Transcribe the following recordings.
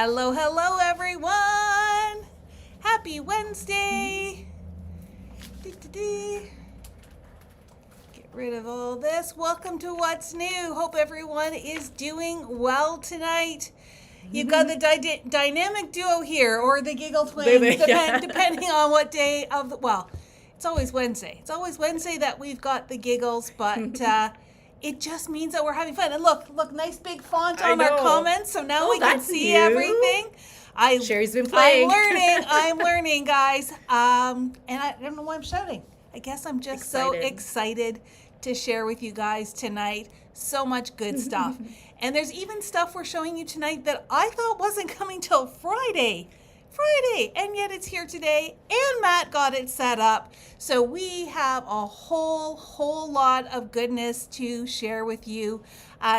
Hello, hello, everyone. Happy Wednesday. Get rid of all this. Welcome to What's New. Hope everyone is doing well tonight. You've got the dynamic duo here, or the Giggle Twins, depending on what day of the, well, it's always Wednesday. It's always Wednesday that we've got the giggles, but it just means that we're having fun. And look, nice big font on our comments, so now we can see everything. Sherry's been playing. I'm learning, guys. And I don't know why I'm shouting. I guess I'm just so excited to share with you guys tonight. So much good stuff. And there's even stuff we're showing you tonight that I thought wasn't coming till Friday, and yet it's here today, and Matt got it set up. So we have a whole lot of goodness to share with you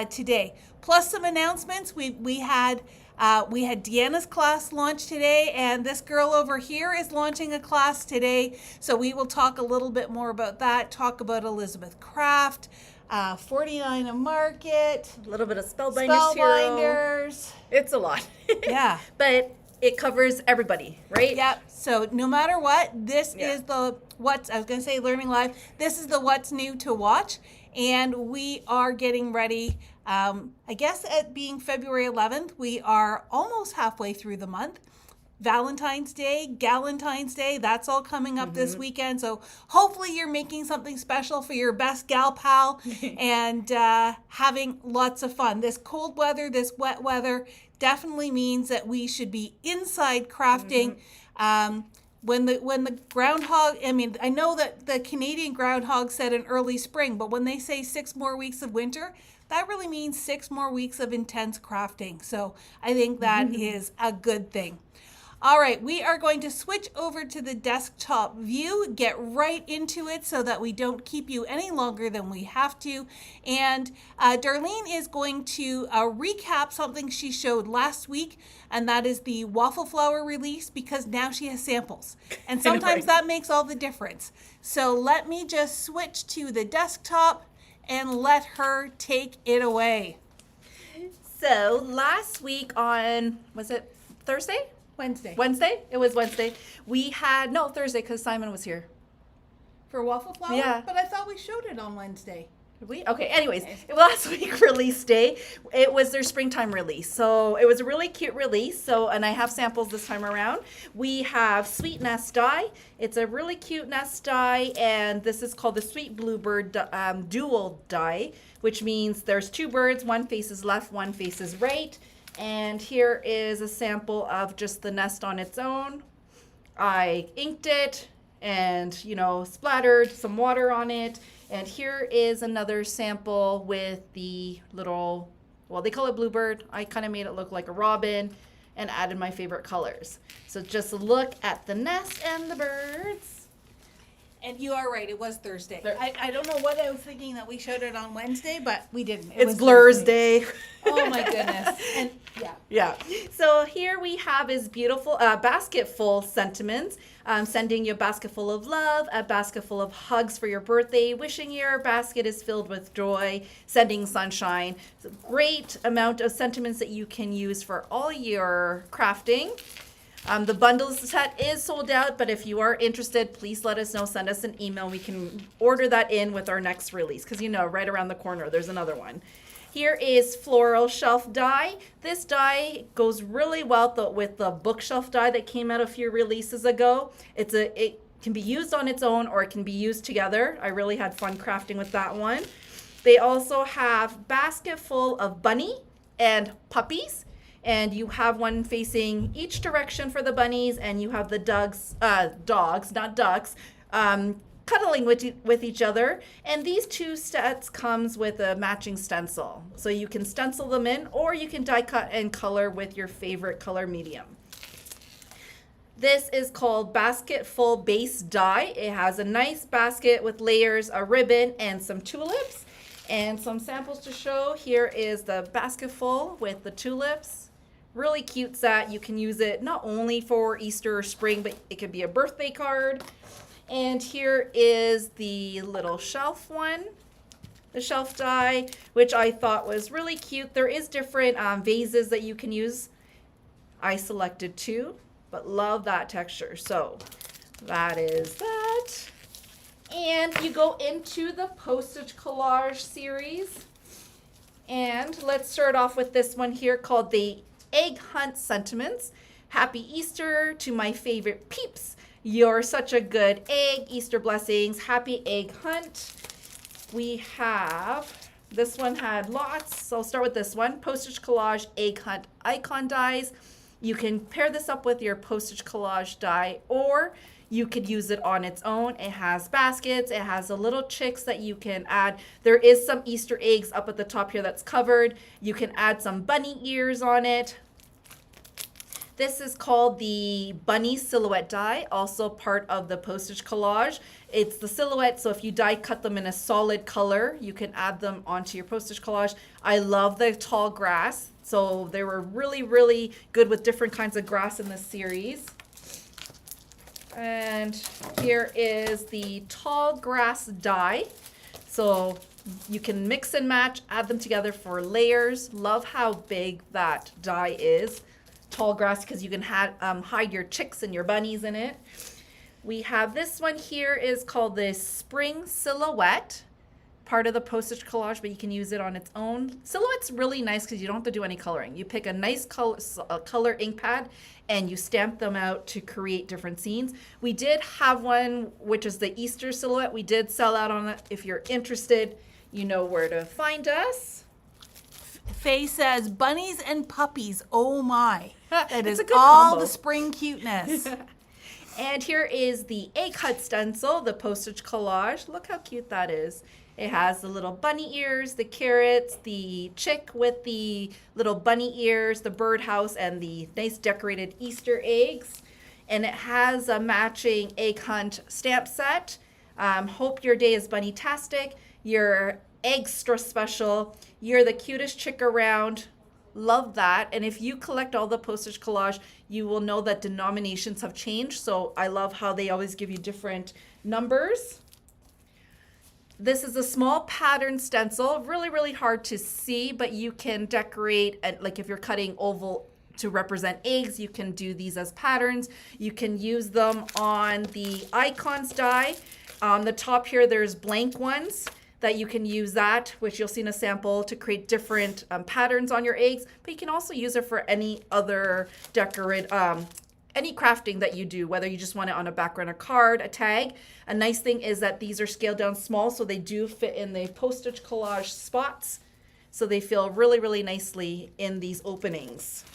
today. Plus some announcements. We had Deanna's class launch today, and this girl over here is launching a class today. So we will talk a little bit more about that, talk about Elizabeth Craft, 49 a Market, a little bit of Spellbinders. It's a lot. Yeah. But it covers everybody, right? Yep. So no matter what, this is Learning Live. This is the What's New to Watch. And we are getting ready, I guess at being February 11th, we are almost halfway through the month. Valentine's Day, Galentine's Day, that's all coming up this weekend. So hopefully you're making something special for your best gal pal and having lots of fun. This cold weather, this wet weather definitely means that we should be inside crafting. When the groundhog, I know that the Canadian groundhog said an early spring, but when they say 6 more weeks of winter, that really means 6 more weeks of intense crafting. So I think that is a good thing. All right, we are going to switch over to the desktop view, get right into it so that we don't keep you any longer than we have to. And Darlene is going to recap something she showed last week, and that is the waffle flower release, because now she has samples. And sometimes that makes all the difference. So let me just switch to the desktop and let her take it away. So last week on, was it Thursday? Wednesday? It was Wednesday. We had, no, Thursday, because Simon was here. For waffle flower? Yeah. But I thought we showed it on Wednesday. Did we? Okay, anyways, last week release day, it was their springtime release. So it was a really cute release. So, and I have samples this time around. We have Sweet Nest Die. It's a really cute nest die, and this is called the Sweet Bluebird Dual Die, which means there's 2 birds, one faces left, one faces right. And here is a sample of just the nest on its own. I inked it and, splattered some water on it. And here is another sample with the little, well, they call it bluebird. I kind of made it look like a robin and added my favorite colors. So just look at the nest and the birds. And you are right, it was Thursday. I don't know what I was thinking that we showed it on Wednesday, but we didn't. It's Blur's Day. Oh my goodness. And yeah. So here we have his beautiful basket full sentiments. Sending you a basket full of love, a basket full of hugs for your birthday, wishing your basket is filled with joy, sending sunshine. It's a great amount of sentiments that you can use for all your crafting. The bundle set is sold out, but if you are interested, please let us know. Send us an email. We can order that in with our next release, because right around the corner, there's another one. Here is Floral Shelf Die. This die goes really well with the bookshelf die that came out a few releases ago. It can be used on its own, or it can be used together. I really had fun crafting with that one. They also have basket full of bunny and puppies. And you have one facing each direction for the bunnies, and you have the dogs, not ducks, cuddling with each other. And these 2 sets comes with a matching stencil. So you can stencil them in, or you can die cut and color with your favorite color medium. This is called Basket Full Base Die. It has a nice basket with layers, a ribbon, and some tulips. And some samples to show. Here is the basket full with the tulips. Really cute set. You can use it not only for Easter or spring, but it could be a birthday card. And here is the little shelf one, the shelf die, which I thought was really cute. There is different vases that you can use. I selected 2, but love that texture. So that is that. And you go into the postage collage series. And let's start off with this one here called the Egg Hunt Sentiments. Happy Easter to my favorite peeps. You're such a good egg. Easter blessings. Happy egg hunt. We have, this one had lots. So I'll start with this one. Postage collage egg hunt icon dies. You can pair this up with your postage collage die, or you could use it on its own. It has baskets. It has the little chicks that you can add. There is some Easter eggs up at the top here that's covered. You can add some bunny ears on it. This is called the bunny silhouette die, also part of the postage collage. It's the silhouette, so if you die cut them in a solid color, you can add them onto your postage collage. I love the tall grass, so they were really, really good with different kinds of grass in this series. And here is the tall grass die. So you can mix and match, add them together for layers. Love how big that die is. Tall grass, because you can hide your chicks and your bunnies in it. We have this one here is called the Spring Silhouette, part of the postage collage, but you can use it on its own. Silhouette's really nice because you don't have to do any coloring. You pick a nice color ink pad and you stamp them out to create different scenes. We did have one, which is the Easter silhouette. We did sell out on it. If you're interested, you know where to find us. Faye says, bunnies and puppies, oh my. That is a good all combo. the spring cuteness. And here is the egg hut stencil, the postage collage. Look how cute that is. It has the little bunny ears, the carrots, the chick with the little bunny ears, the birdhouse, and the nice decorated Easter eggs. And it has a matching egg hunt stamp set. Hope your day is bunny-tastic. Your extra special. You're the cutest chick around. Love that. And if you collect all the postage collage, you will know that denominations have changed. So I love how they always give you different numbers. This is a small pattern stencil, really, really hard to see, but you can decorate, like if you're cutting oval to represent eggs, you can do these as patterns. You can use them on the icons die. On the top here, there's blank ones that you can use that, which you'll see in a sample, to create different patterns on your eggs, but you can also use it for any other any crafting that you do, whether you just want it on a background, a card, a tag. A nice thing is that these are scaled down small, so they do fit in the postage collage spots. So they feel really, really nicely in these openings.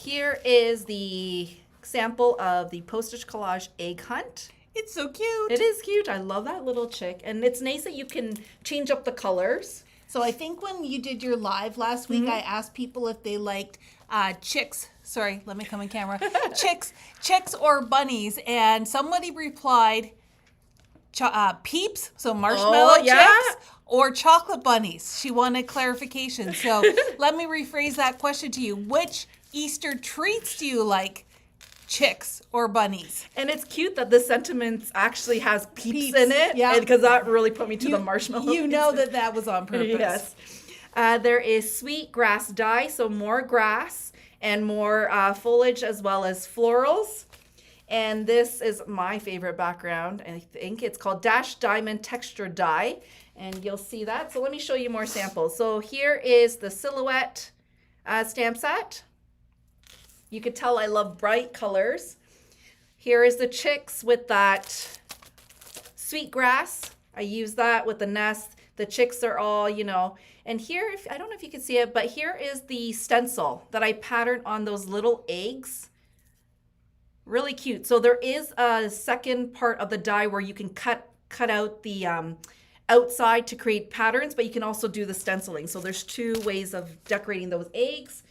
Here is the sample of the postage collage egg hunt. It's so cute. It is cute. I love that little chick. And it's nice that you can change up the colors. So I think when you did your live last week, I asked people if they liked chicks. Sorry, let me come in camera. chicks or bunnies. And somebody replied, peeps, so marshmallow chicks, or chocolate bunnies. She wanted clarification. So let me rephrase that question to you. Which Easter treats do you like? Chicks or bunnies? And it's cute that the sentiments actually has peeps in it. Yeah. Because that really put me to the marshmallow. You know that was on purpose. Yes. There is sweet grass dye, so more grass and more foliage as well as florals. And this is my favorite background. I think it's called Dash Diamond Texture Dye. And you'll see that. So let me show you more samples. So here is the silhouette stamp set. You could tell I love bright colors. Here is the chicks with that sweet grass. I use that with the nest. The chicks are all, and here, I don't know if you can see it, but here is the stencil that I patterned on those little eggs. Really cute. So there is a second part of the die where you can cut out the outside to create patterns, but you can also do the stenciling. So there's 2 ways of decorating those eggs.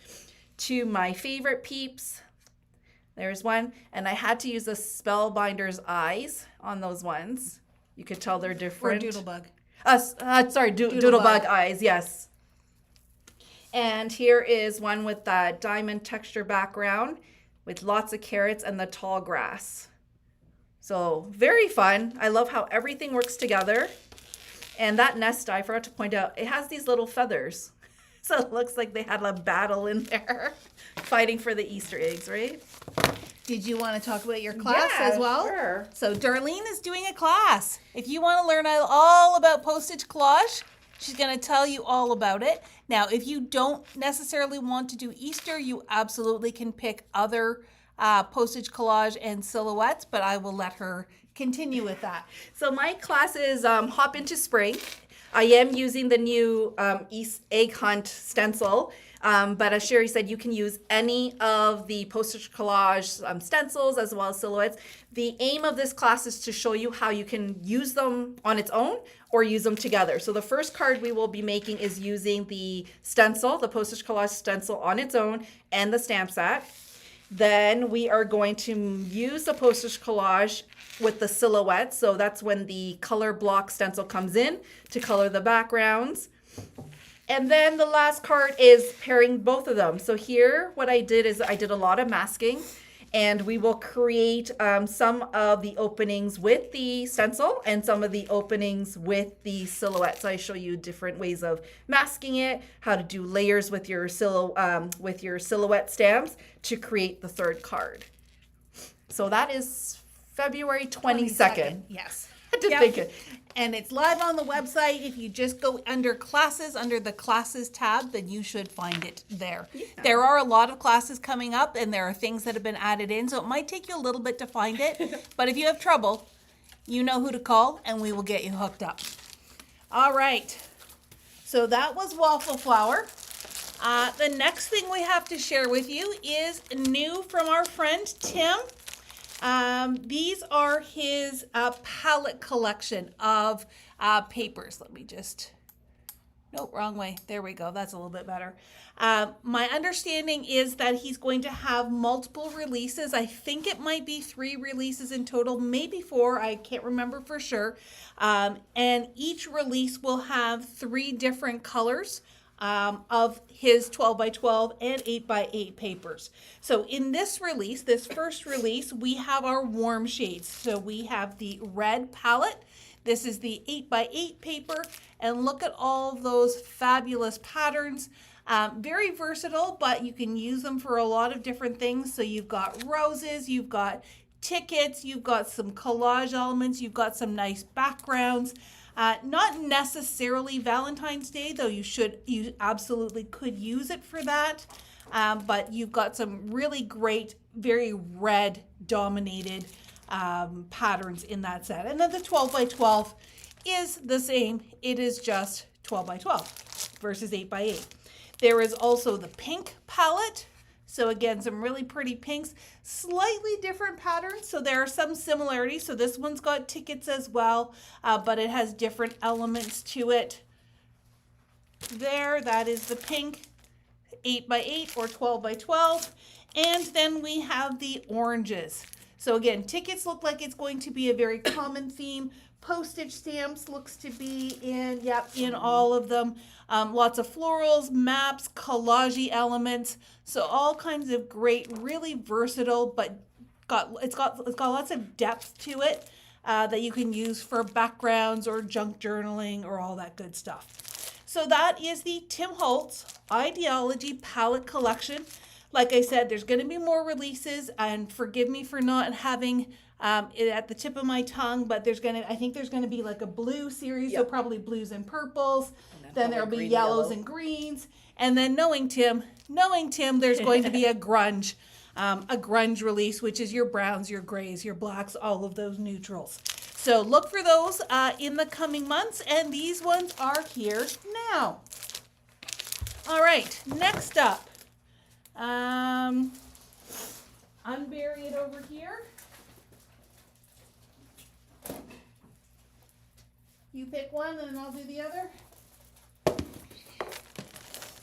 To my favorite peeps, there's one, and I had to use the Spellbinder's eyes on those ones. You could tell they're different. Or Doodlebug. Doodlebug eyes, yes. And here is one with that diamond texture background with lots of carrots and the tall grass. So very fun. I love how everything works together. And that nest, I forgot to point out, it has these little feathers. So it looks like they had a battle in there fighting for the Easter eggs, right? Did you want to talk about your class as well? Sure. So Darlene is doing a class. If you want to learn all about postage collage, she's going to tell you all about it. Now, if you don't necessarily want to do Easter, you absolutely can pick other postage collage and silhouettes, but I will let her continue with that. So my class is Hop into Spring. I am using the new East Egg Hunt stencil, but as Sherry said, you can use any of the postage collage stencils as well as silhouettes. The aim of this class is to show you how you can use them on its own or use them together. So the first card we will be making is using the stencil, the postage collage stencil on its own and the stamp set. Then we are going to use the postage collage with the silhouette. So that's when the color block stencil comes in to color the backgrounds. And then the last card is pairing both of them. So here what I did is I did a lot of masking, and we will create some of the openings with the stencil and some of the openings with the silhouette. So I show you different ways of masking it, how to do layers with your silhouette stamps to create the third card. So that is February 22nd. Yes. I did Yep. think it. And it's live on the website. If you just go under classes, under the classes tab, then you should find it there. Yeah. There are a lot of classes coming up, and there are things that have been added in, so it might take you a little bit to find it. But if you have trouble, you know who to call, and we will get you hooked up. All right. So that was waffle flour. The next thing we have to share with you is new from our friend Tim. These are his palette collection of papers. Let me just, nope, wrong way. There we go. That's a little bit better. My understanding is that he's going to have multiple releases. I think it might be 3 releases in total, maybe 4. I can't remember for sure. And each release will have 3 different colors of his 12 by 12 and 8 by 8 papers. So in this release, this first release, we have our warm shades. So we have the red palette. This is the 8 by 8 paper, and look at all those fabulous patterns. Very versatile, but you can use them for a lot of different things. So you've got roses, you've got tickets, you've got some collage elements, you've got some nice backgrounds. Not necessarily Valentine's Day, though you absolutely could use it for that. But you've got some really great, very red dominated patterns in that set. And then the 12 by 12 is the same. It is just 12 by 12 versus 8 by 8. There is also the pink palette. So again, some really pretty pinks, slightly different patterns. So there are some similarities. So this one's got tickets as well, but it has different elements to it. There, that is the pink 8 by 8 or 12 by 12. And then we have the oranges. So again, tickets look like it's going to be a very common theme. Postage stamps looks to be in all of them. Lots of florals, maps, collage elements. So all kinds of great, really versatile, but it's got lots of depth to it that you can use for backgrounds or junk journaling or all that good stuff. So that is the Tim Holtz Ideology Palette Collection. Like I said, there's going to be more releases, and forgive me for not having it at the tip of my tongue, but I think there's going to be like a blue series, so probably blues and purples. Then there'll be yellows and greens, and then knowing Tim, there's going to be a grunge release, which is your browns, your grays, your blacks, all of those neutrals. So look for those in the coming months, and these ones are here now. All right, next up, unbury it over here. You pick one and I'll do the other.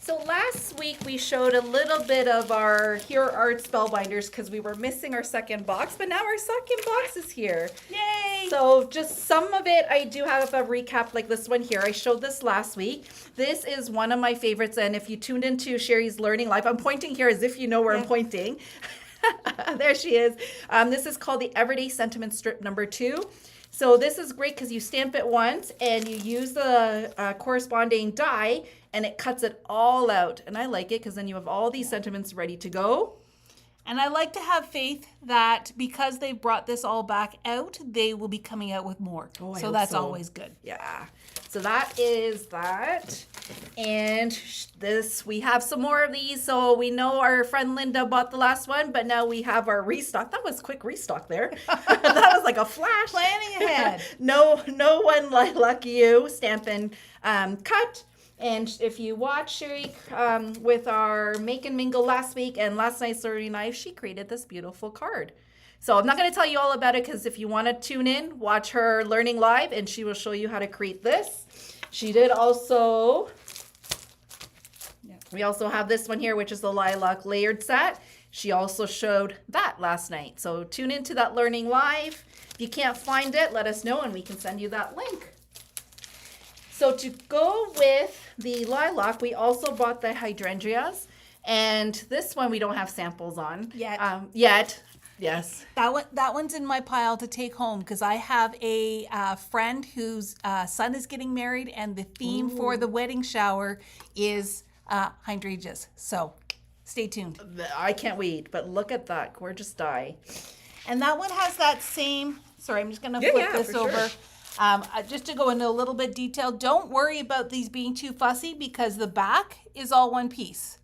So last week we showed a little bit of our Hero Art Spellbinders because we were missing our second box, but now our second box is here. Yay! So just some of it, I do have a recap like this one here. I showed this last week. This is one of my favorites, and if you tuned into Sherry's Learning Life, I'm pointing here as if you know where I'm pointing. There she is. This is called the Everyday Sentiment Strip number 2. So this is great because you stamp it once and you use the corresponding die and it cuts it all out. And I like it because then you have all these sentiments ready to go. And I like to have faith that because they brought this all back out, they will be coming out with more. Oh, I so hope that's so. always good. Yeah. So that is that. And this, we have some more of these. So we know our friend Linda bought the last one, but now we have our restock. That was quick restock there. That was like a flash. Planning ahead. No one like you, stamp and cut. And if you watch Sherry with our Make and Mingle last week and last night's learning live, she created this beautiful card. So I'm not going to tell you all about it because if you want to tune in, watch her learning live and she will show you how to create this. She did also, we also have this one here, which is the lilac layered set. She also showed that last night. So tune into that learning live. If you can't find it, let us know and we can send you that link. So to go with the lilac, we also bought the hydrangeas. And this one we don't have samples on. Yet. Yes. That one's in my pile to take home because I have a friend whose son is getting married and the theme for the wedding shower is hydrangeas. So stay tuned. I can't wait, but look at that gorgeous die. And that one has that same, sorry, I'm just going to flip this over. Sure. Just to go into a little bit detail, don't worry about these being too fussy because the back is all one piece.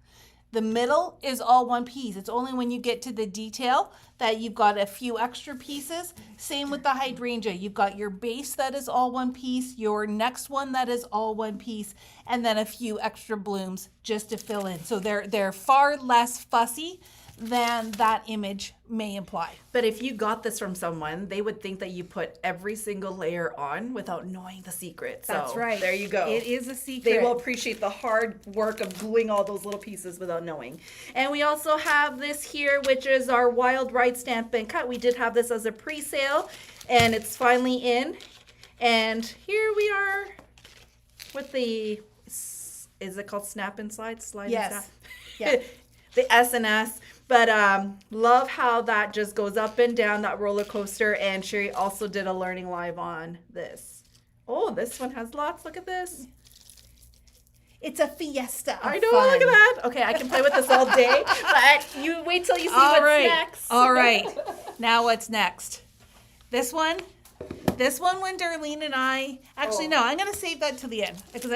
The middle is all one piece. It's only when you get to the detail that you've got a few extra pieces. Same with the hydrangea. You've got your base that is all one piece, your next one that is all one piece, and then a few extra blooms just to fill in. So they're far less fussy than that image may imply. But if you got this from someone, they would think that you put every single layer on without knowing the secret. So that's right. There you go. It is a secret. They will appreciate the hard work of gluing all those little pieces without knowing. And we also have this here, which is our Wild Ride Stamp and Cut. We did have this as a pre-sale, and it's finally in. And here we are with the, is it called Snap and Slide? Slide yes. and Snap? Yeah. The S&S. But love how that just goes up and down, that roller coaster. And Sherry also did a learning live on this. Oh, this one has lots. Look at this. It's a fiesta of I know, fun. look at that. Okay, I can play with this all day. But you wait till you see what's next. All right. Now what's next? This one when Darlene and I, actually no, I'm going to save that till the end. Because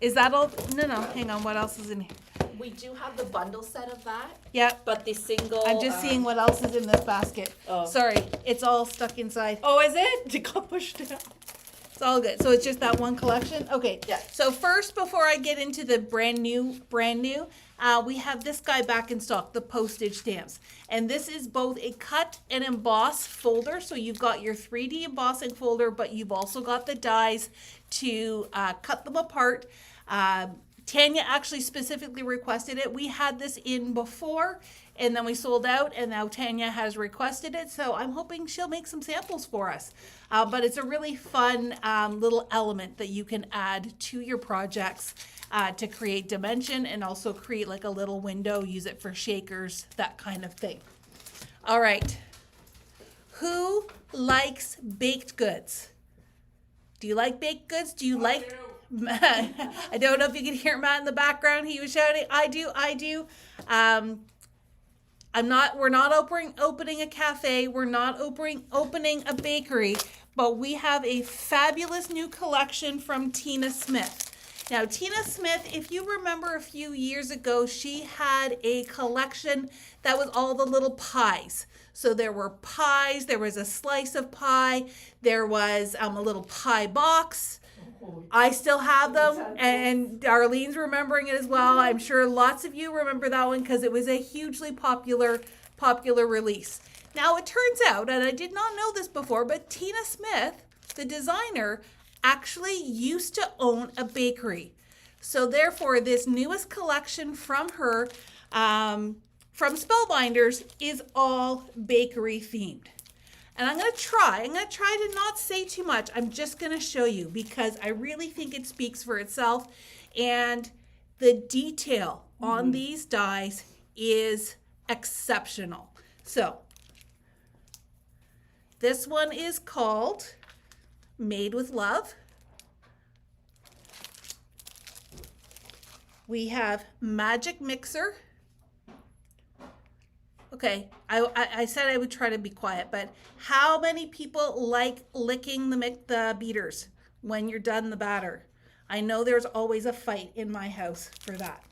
is that all? No, hang on. What else is in here? We do have the bundle set of that. Yep. But the single. I'm just seeing what else is in this basket. Oh. Sorry, it's all stuck inside. Oh, is it? It got pushed out. It's all good. So it's just that one collection? Okay. Yeah. So first, before I get into the brand new, we have this guy back in stock, the postage stamps. And this is both a cut and emboss folder. So you've got your 3D embossing folder, but you've also got the dies to cut them apart. Tanya actually specifically requested it. We had this in before and then we sold out, and now Tanya has requested it. So I'm hoping she'll make some samples for us. But it's a really fun little element that you can add to your projects to create dimension and also create like a little window, use it for shakers, that kind of thing. All right. Who likes baked goods? Do you like baked goods? Do you like... I don't know if you can hear Matt in the background. He was shouting, I do. We're not opening a cafe. We're not opening a bakery, but we have a fabulous new collection from Tina Smith. Now, Tina Smith, if you remember a few years ago, she had a collection that was all the little pies. So there were pies, there was a slice of pie, there was a little pie box. I still have them, and Darlene's remembering it as well. I'm sure lots of you remember that one because it was a hugely popular release. Now, it turns out, and I did not know this before, but Tina Smith, the designer, actually used to own a bakery. So therefore, this newest collection from her, from Spellbinders, is all bakery themed. And I'm going to try to not say too much. I'm just going to show you because I really think it speaks for itself. And the detail on these dies is exceptional. So This one is called Made with Love. We have Magic Mixer. Okay, I said I would try to be quiet, but how many people like licking the beaters when you're done the batter? I know there's always a fight in my house for that.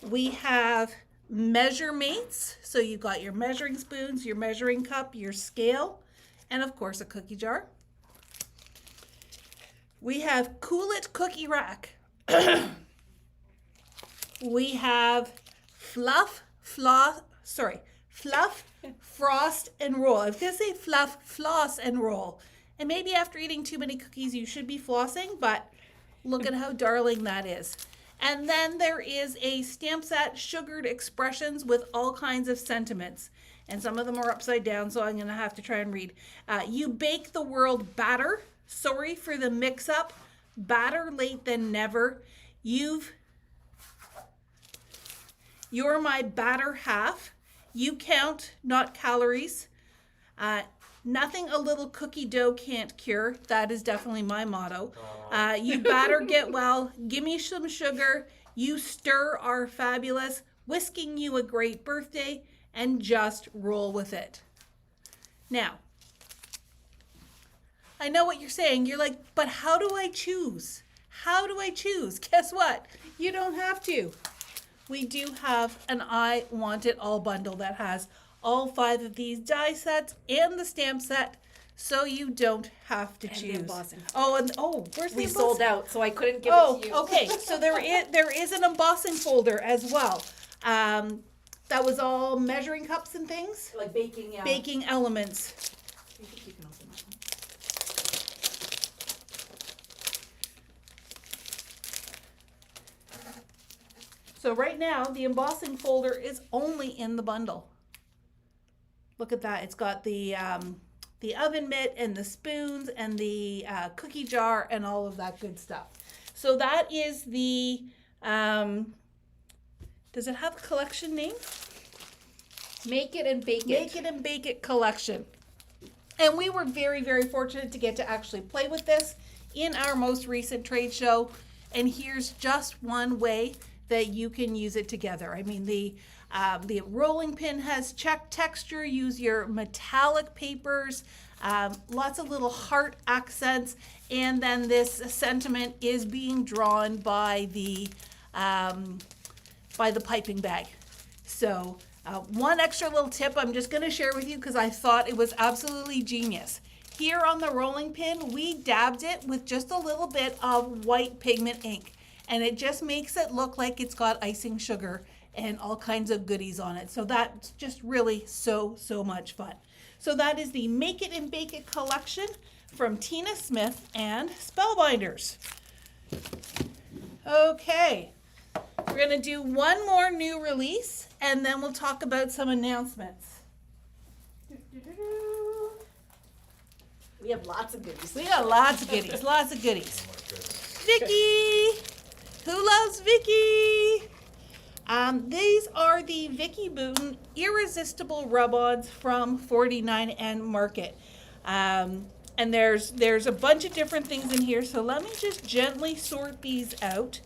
We have Measure Mates. So you've got your measuring spoons, your measuring cup, your scale, and of course a cookie jar. We have Cool It Cookie Rack. We have Fluff, Frost, and Roll. I was going to say Fluff, Floss, and Roll. And maybe after eating too many cookies, you should be flossing, but look at how darling that is. And then there is a stamp set, Sugared Expressions with all kinds of sentiments. And some of them are upside down, so I'm going to have to try and read. You bake the world batter. Sorry for the mix-up. Batter late than never. You're my batter half. You count, not calories. Nothing a little cookie dough can't cure. That is definitely my motto. You batter, get well. Give me some sugar. You stir are fabulous. Whisking you a great birthday. And just roll with it. Now, I know what you're saying. You're like, but how do I choose? How do I choose? Guess what? You don't have to. We do have an I Want It All bundle that has all 5 of these die sets and the stamp set, so you don't have to choose. The embossing. Where's the We embossing? sold out, so I couldn't give it to you. Okay. So there is an embossing folder as well. That was all measuring cups and things. Like baking, yeah. Baking elements. I think you can open that one. So right now, the embossing folder is only in the bundle. Look at that. It's got the oven mitt and the spoons and the cookie jar and all of that good stuff. So that is the, does it have a collection name? Make It and Bake It. Make It and Bake It collection. And we were very, very fortunate to get to actually play with this in our most recent trade show. And here's just one way that you can use it together. I mean, the rolling pin has check texture. Use your metallic papers, lots of little heart accents, and then this sentiment is being drawn by the piping bag. So one extra little tip I'm just going to share with you because I thought it was absolutely genius. Here on the rolling pin, we dabbed it with just a little bit of white pigment ink. And it just makes it look like it's got icing sugar and all kinds of goodies on it. So that's just really so much fun. So that is the Make It and Bake It collection from Tina Smith and Spellbinders. Okay, we're gonna do one more new release and then we'll talk about some announcements. We have lots of goodies. We got lots of goodies, lots of goodies. Vicky! Who loves Vicky? These are the Vicky Booten Irresistible Rub-Ons from 49 and Market. And there's a bunch of different things in here, so let me just gently sort these out.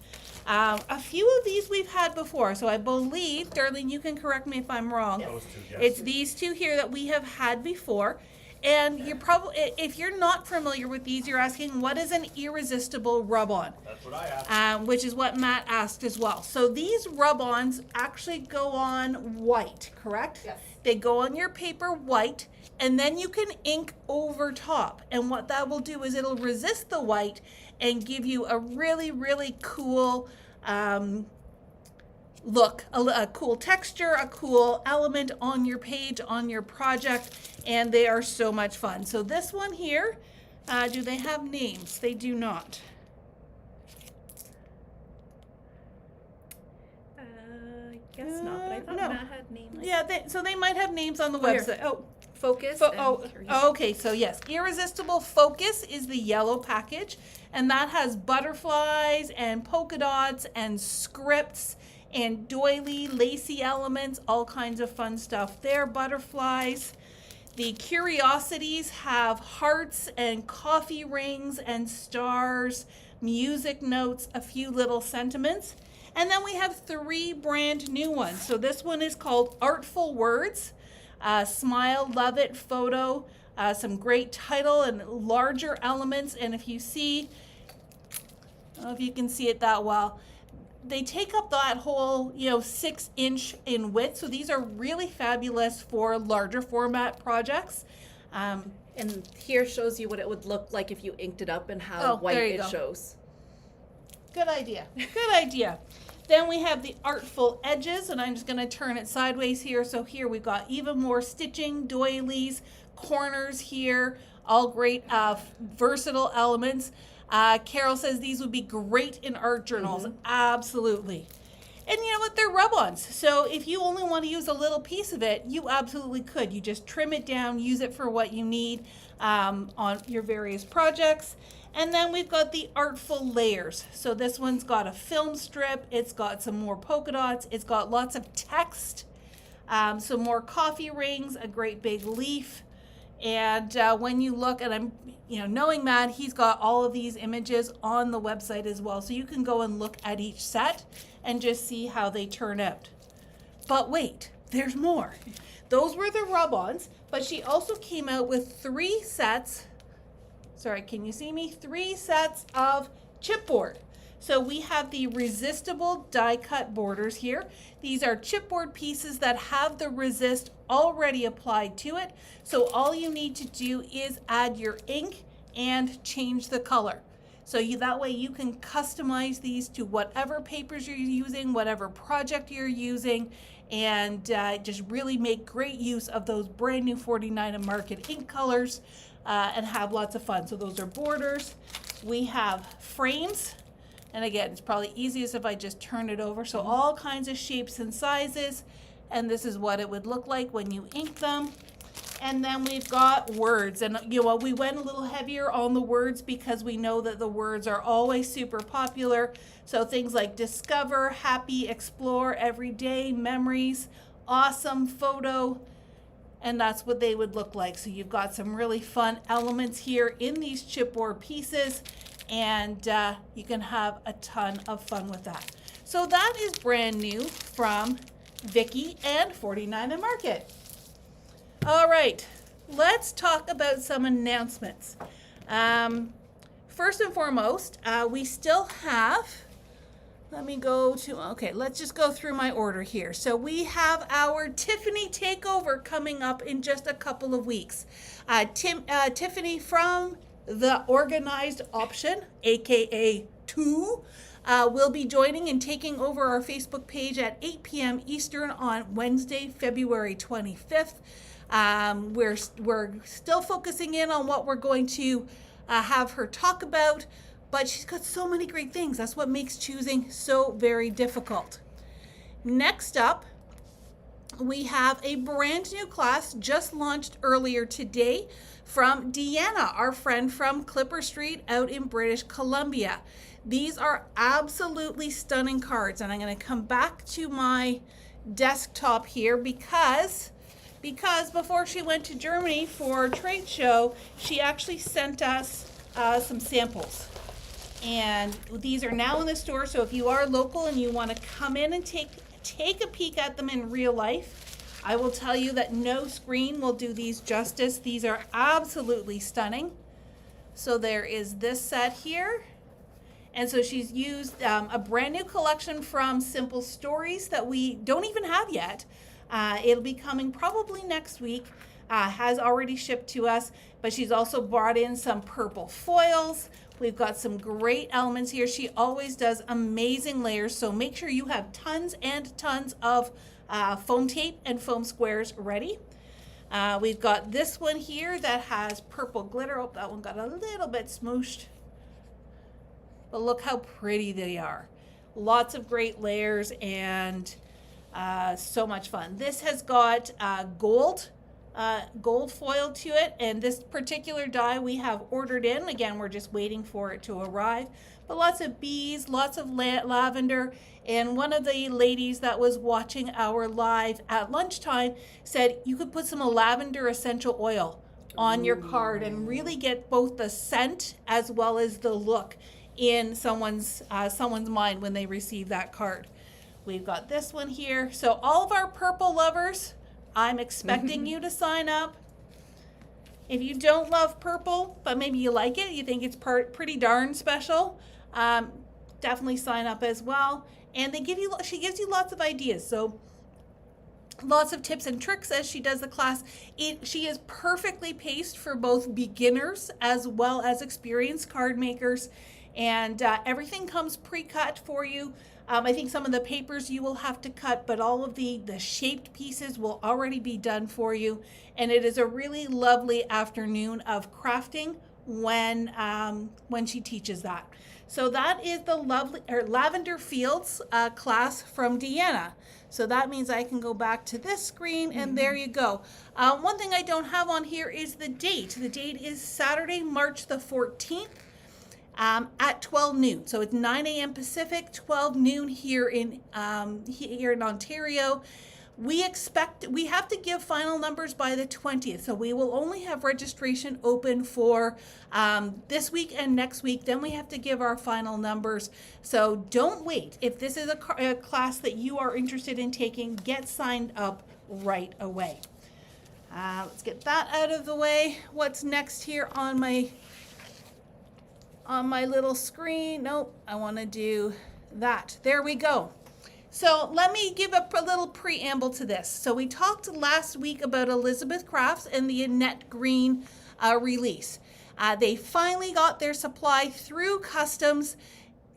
A few of these we've had before, so I believe, Darlene, you can correct me if I'm wrong. Those two, yes. It's these two here that we have had before. And you're probably, if you're not familiar with these, you're asking, what is an irresistible rub-on? That's what I asked. Which is what Matt asked as well. So these rub-ons actually go on white, correct? Yes. They go on your paper white, and then you can ink over top. And what that will do is it'll resist the white and give you a really, really cool look, a cool texture, a cool element on your page, on your project, and they are so much fun. So this one here, do they have names? They do not. I guess not, but I thought no. Matt had names. Yeah, so they might have names on the here. website. Oh, Focus. okay, so yes, Irresistible Focus is the yellow package, and that has butterflies and polka dots and scripts and doily, lacy elements, all kinds of fun stuff there, butterflies. The curiosities have hearts and coffee rings and stars, music notes, a few little sentiments. And then we have 3 brand new ones. So this one is called Artful Words, Smile, Love It photo, some great title and larger elements. And if you see, I don't know if you can see it that well, they take up that whole, 6-inch in width. So these are really fabulous for larger format projects. And here shows you what it would look like if you inked it up and how white it shows. Good idea. Good idea. Then we have the artful edges, and I'm just going to turn it sideways here. So here we've got even more stitching, doilies, corners here, all great versatile elements. Carol says these would be great in art journals. Absolutely. And you know what? They're rub-ons. So if you only want to use a little piece of it, you absolutely could. You just trim it down, use it for what you need on your various projects. And then we've got the artful layers. So this one's got a film strip. It's got some more polka dots. It's got lots of text, some more coffee rings, a great big leaf. And when you look, and I'm, knowing Matt, he's got all of these images on the website as well. So you can go and look at each set and just see how they turn out. But wait, there's more. Those were the rub-ons, but she also came out with 3 sets. Sorry, can you see me? 3 sets of chipboard. So we have the resistible die cut borders here. These are chipboard pieces that have the resist already applied to it. So all you need to do is add your ink and change the color. So that way you can customize these to whatever papers you're using, whatever project you're using, and just really make great use of those brand new 49 Market ink colors and have lots of fun. So those are borders. We have frames. And again, it's probably easiest if I just turn it over. So all kinds of shapes and sizes. And this is what it would look like when you ink them. And then we've got words. And we went a little heavier on the words because we know that the words are always super popular. So things like discover, happy, explore, everyday, memories, awesome, photo. And that's what they would look like. So you've got some really fun elements here in these chipboard pieces. And you can have a ton of fun with that. So that is brand new from Vicki and 49 Market. All right, let's talk about some announcements. First and foremost, we still have, let's just go through my order here. So we have our Tiffany takeover coming up in just a couple of weeks. Tiffany from The Organized Option, aka 2, will be joining and taking over our Facebook page at 8 p.m. Eastern on Wednesday, February 25th. We're still focusing in on what we're going to have her talk about, but she's got so many great things. That's what makes choosing so very difficult. Next up, we have a brand new class just launched earlier today from Deanna, our friend from Clipper Street out in British Columbia. These are absolutely stunning cards, and I'm going to come back to my desktop here because before she went to Germany for a trade show, she actually sent us some samples. And these are now in the store, so if you are local and you want to come in and take a peek at them in real life, I will tell you that no screen will do these justice. These are absolutely stunning. So there is this set here. And so she's used a brand new collection from Simple Stories that we don't even have yet. It'll be coming probably next week, has already shipped to us, but she's also brought in some purple foils. We've got some great elements here. She always does amazing layers, so make sure you have tons and tons of foam tape and foam squares ready. We've got this one here that has purple glitter. Oh, that one got a little bit smooshed. But look how pretty they are. Lots of great layers and so much fun. This has got gold gold foil to it. And this particular die we have ordered in. Again, we're just waiting for it to arrive. But lots of bees, lots of lavender. And one of the ladies that was watching our live at lunchtime said you could put some lavender essential oil on your card and really get both the scent as well as the look in someone's mind when they receive that card. We've got this one here. So all of our purple lovers, I'm expecting you to sign up. If you don't love purple, but maybe you like it, you think it's pretty darn special, definitely sign up as well. And she gives you lots of ideas. So lots of tips and tricks as she does the class. She is perfectly paced for both beginners as well as experienced card makers. And everything comes pre-cut for you. I think some of the papers you will have to cut, but all of the shaped pieces will already be done for you. And it is a really lovely afternoon of crafting when she teaches that. So that is the Lavender Fields class from Deanna. So that means I can go back to this screen, and there you go. One thing I don't have on here is the date. The date is Saturday, March the 14th. At 12 noon. So it's 9 a.m. Pacific, 12 noon here in Ontario. We have to give final numbers by the 20th. So we will only have registration open for this week and next week. Then we have to give our final numbers. So don't wait. If this is a class that you are interested in taking, get signed up right away. Let's get that out of the way. What's next here on my little screen? Nope, I want to do that. There we go. So let me give a little preamble to this. So we talked last week about Elizabeth Crafts and the Annette Green release. They finally got their supply through customs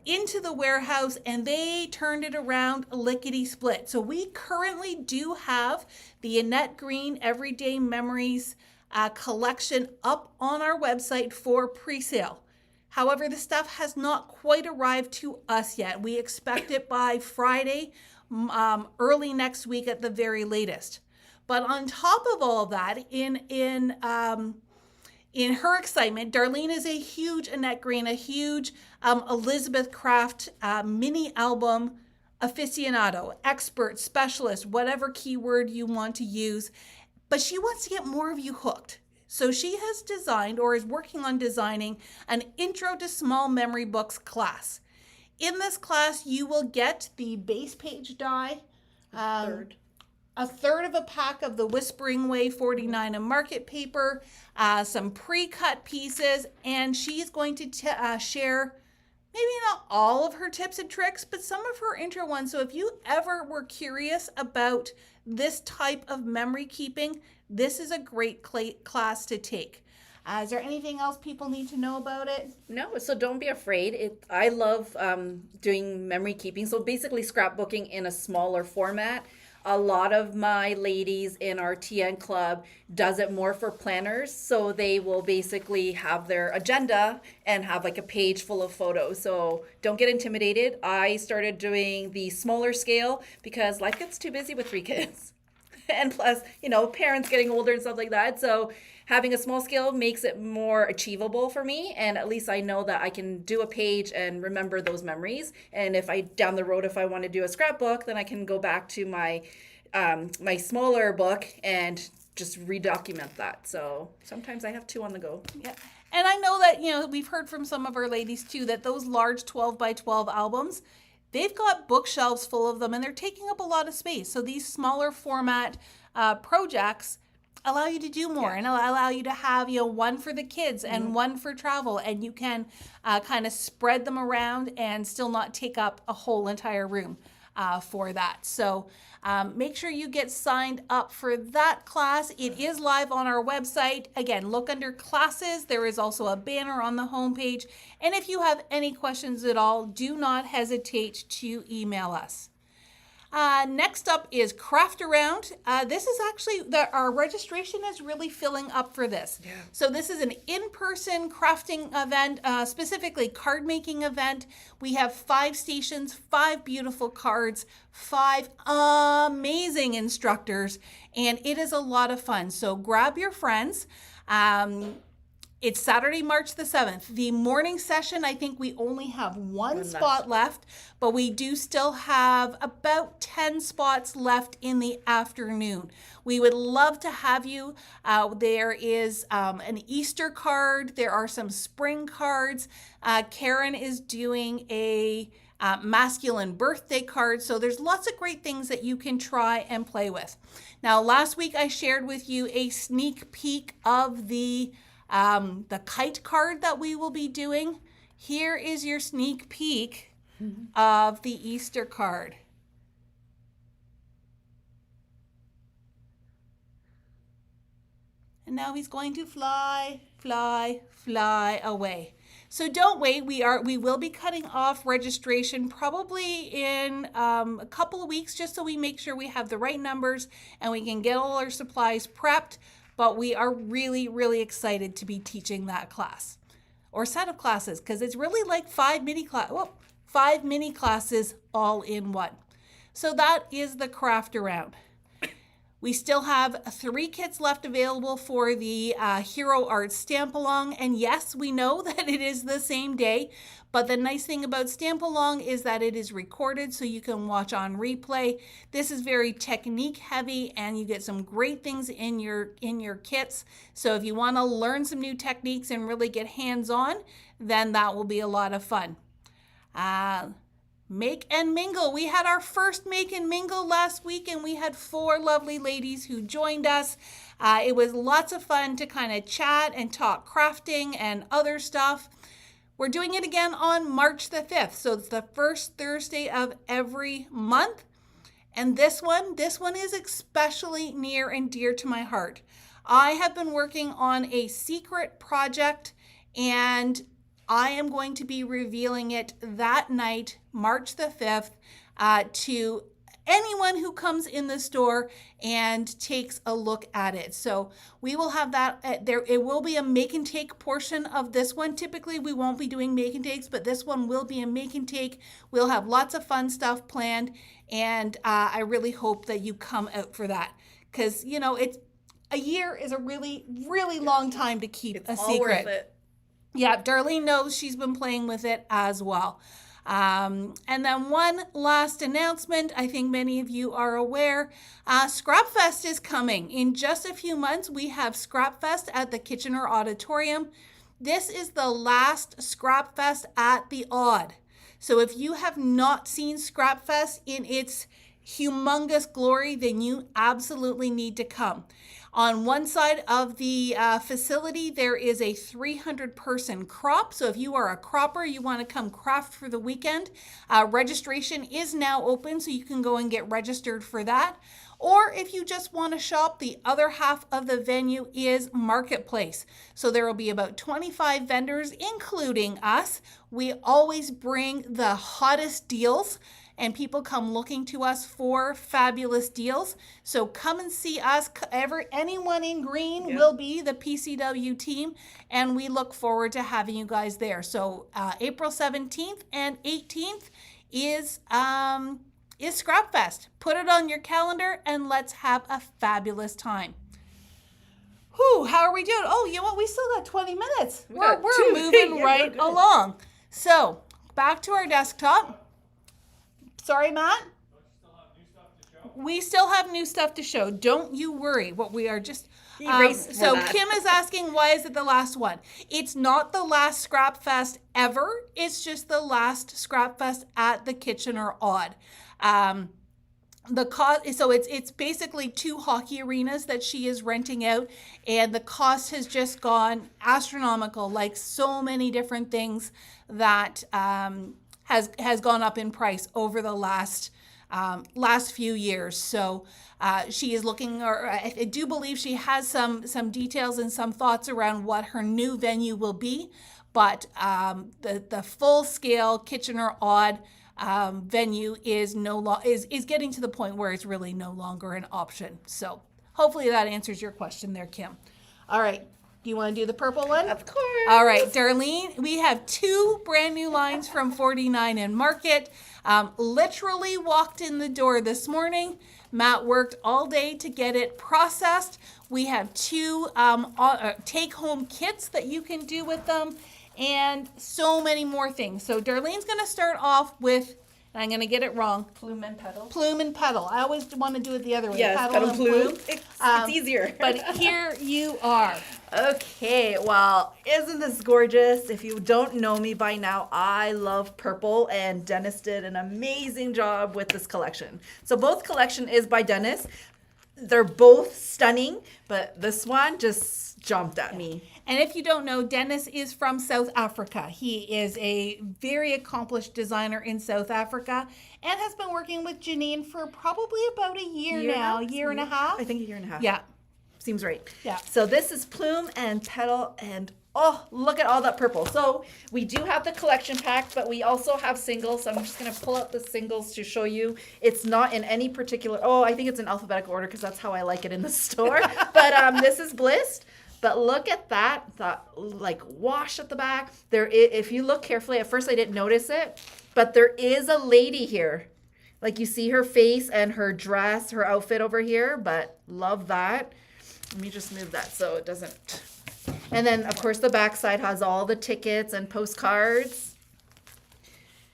into the warehouse, and they turned it around lickety split. So we currently do have the Annette Green Everyday Memories collection up on our website for pre-sale. However, the stuff has not quite arrived to us yet. We expect it by Friday, early next week at the very latest. But on top of all that, in her excitement, Darlene is a huge Annette Green, a huge Elizabeth Craft mini album aficionado, expert, specialist, whatever keyword you want to use. But she wants to get more of you hooked. So she has designed, or is working on designing, an Intro to Small Memory Books class. In this class, you will get the base page die, a third of a pack of the Whispering Way 49 and market paper, some pre-cut pieces, and she's going to share maybe not all of her tips and tricks, but some of her intro ones. So if you ever were curious about this type of memory keeping, this is a great class to take. Is there anything else people need to know about it? No, so don't be afraid. I love doing memory keeping. So basically scrapbooking in a smaller format. A lot of my ladies in our TN club does it more for planners. So they will basically have their agenda and have like a page full of photos. So don't get intimidated. I started doing the smaller scale because life gets too busy with 3 kids. And plus, parents getting older and stuff like that. So having a small scale makes it more achievable for me. And at least I know that I can do a page and remember those memories. And if I want to do a scrapbook, then I can go back to my my smaller book and just redocument that. So sometimes I have 2 on the go. Yeah. And I know that, we've heard from some of our ladies too, that those large 12 by 12 albums, they've got bookshelves full of them and they're taking up a lot of space. So these smaller format projects allow you to do more and allow you to have, one for the kids and one for travel. And you can kind of spread them around and still not take up a whole entire room for that. So make sure you get signed up for that class. It is live on our website. Again, look under classes. There is also a banner on the homepage. And if you have any questions at all, do not hesitate to email us. Next up is Craft Around. This is actually, our registration is really filling up for this. Yeah. So this is an in-person crafting event, specifically card making event. We have 5 stations, 5 beautiful cards, 5 amazing instructors, and it is a lot of fun. So grab your friends. It's Saturday, March the 7th. The morning session, I think we only have one spot left, but we do still have about 10 spots left in the afternoon. We would love to have you. There is an Easter card. There are some spring cards. Karen is doing a masculine birthday card. So there's lots of great things that you can try and play with. Now, last week I shared with you a sneak peek of the kite card that we will be doing. Here is your sneak peek of the Easter card. And now he's going to fly, fly, fly away. So don't wait. We will be cutting off registration probably in a couple of weeks, just so we make sure we have the right numbers and we can get all our supplies prepped. But we are really, really excited to be teaching that class or set of classes, because it's really like 5 mini classes all in one. So that is the Craft Around. We still have 3 kits left available for the Hero Art Stamp Along. And yes, we know that it is the same day, but the nice thing about Stamp Along is that it is recorded so you can watch on replay. This is very technique heavy, and you get some great things in your kits. So if you want to learn some new techniques and really get hands-on, then that will be a lot of fun. Make and Mingle. We had our first Make and Mingle last week, and we had 4 lovely ladies who joined us. It was lots of fun to kind of chat and talk crafting and other stuff. We're doing it again on March the 5th. So it's the first Thursday of every month. And this one is especially near and dear to my heart. I have been working on a secret project, and I am going to be revealing it that night, March the 5th, to anyone who comes in the store and takes a look at it. So we will have that there. It will be a make and take portion of this one. Typically we won't be doing make and takes, but this one will be a make and take. We'll have lots of fun stuff planned, and I really hope that you come out for that, because it's a year is a really, really long time to keep a secret. All worth it. Yeah, Darlene knows. She's been playing with it as well. And then one last announcement. I think many of you are aware, Scrapfest is coming. In just a few months, we have Scrapfest at the Kitchener Auditorium. This is the last Scrapfest at the Odd. So if you have not seen Scrapfest in its humongous glory, then you absolutely need to come. On one side of the facility, there is a 300-person crop. So if you are a cropper, you want to come craft for the weekend, registration is now open, so you can go and get registered for that. Or if you just want to shop, the other half of the venue is Marketplace. So there will be about 25 vendors, including us. We always bring the hottest deals, and people come looking to us for fabulous deals. So come and see us. Anyone in green will be the PCW team, and we look forward to having you guys there. So April 17th and 18th is Scrapfest. Put it on your calendar and let's have a fabulous time. Whew, how are we doing? Oh, you know what? We still got 20 minutes. We're moving right along. So back to our desktop. Sorry, Matt? We still have new stuff to show. Don't you worry. What we are just... so Kim is asking, why is it the last one? It's not the last Scrapfest ever. It's just the last Scrapfest at the Kitchener Odd. The cost, so it's basically 2 hockey arenas that she is renting out, and the cost has just gone astronomical, like so many different things that has gone up in price over the last few years. So she is looking, or I do believe she has some details and some thoughts around what her new venue will be, but the full scale Kitchener Odd venue is is getting to the point where it's really no longer an option. So hopefully that answers your question there, Kim. All right. Do you want to do the purple one? Of course. All right, Darlene, we have 2 brand new lines from 49 and Market. Literally walked in the door this morning. Matt worked all day to get it processed. We have 2 take-home kits that you can do with them and so many more things. So Darlene's going to start off with, and I'm going to get it wrong, Plume and petal. plume and petal. I always want to do it the other way. Yes, petal and plume. It's easier. But here you are. Okay, well, isn't this gorgeous? If you don't know me by now, I love purple, and Dennis did an amazing job with this collection. So both collection is by Dennis. They're both stunning, but this one just jumped at me. And if you don't know, Dennis is from South Africa. He is a very accomplished designer in South Africa and has been working with Janine for probably about a year now, year and a half. I think a year and a half. Yeah. Seems right. Yeah. So this is plume and petal, and oh, look at all that purple. So we do have the collection pack, but we also have singles. So I'm just going to pull out the singles to show you. It's not in any particular, I think it's in alphabetical order because that's how I like it in the store. But this is Blissed. But look at that like wash at the back. If you look carefully, at first I didn't notice it, but there is a lady here. Like you see her face and her dress, her outfit over here, but love that. Let me just move that so it doesn't. And then, of course, the back side has all the tickets and postcards.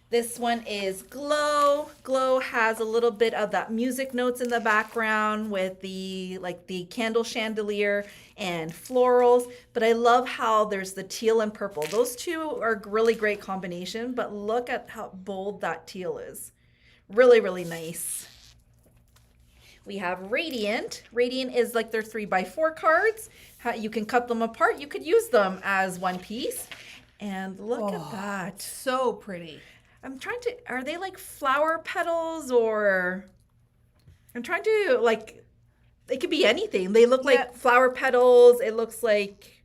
This one is Glow. Glow has a little bit of that music notes in the background with the candle chandelier and florals. But I love how there's the teal and purple. Those two are a really great combination, but look at how bold that teal is. Really, really nice. We have Radiant. Radiant is like their 3x4 cards. You can cut them apart. You could use them as one piece. And look at that. So pretty. I'm trying to, are they like flower petals or, I'm trying to they could be anything. They look like flower petals. It looks like,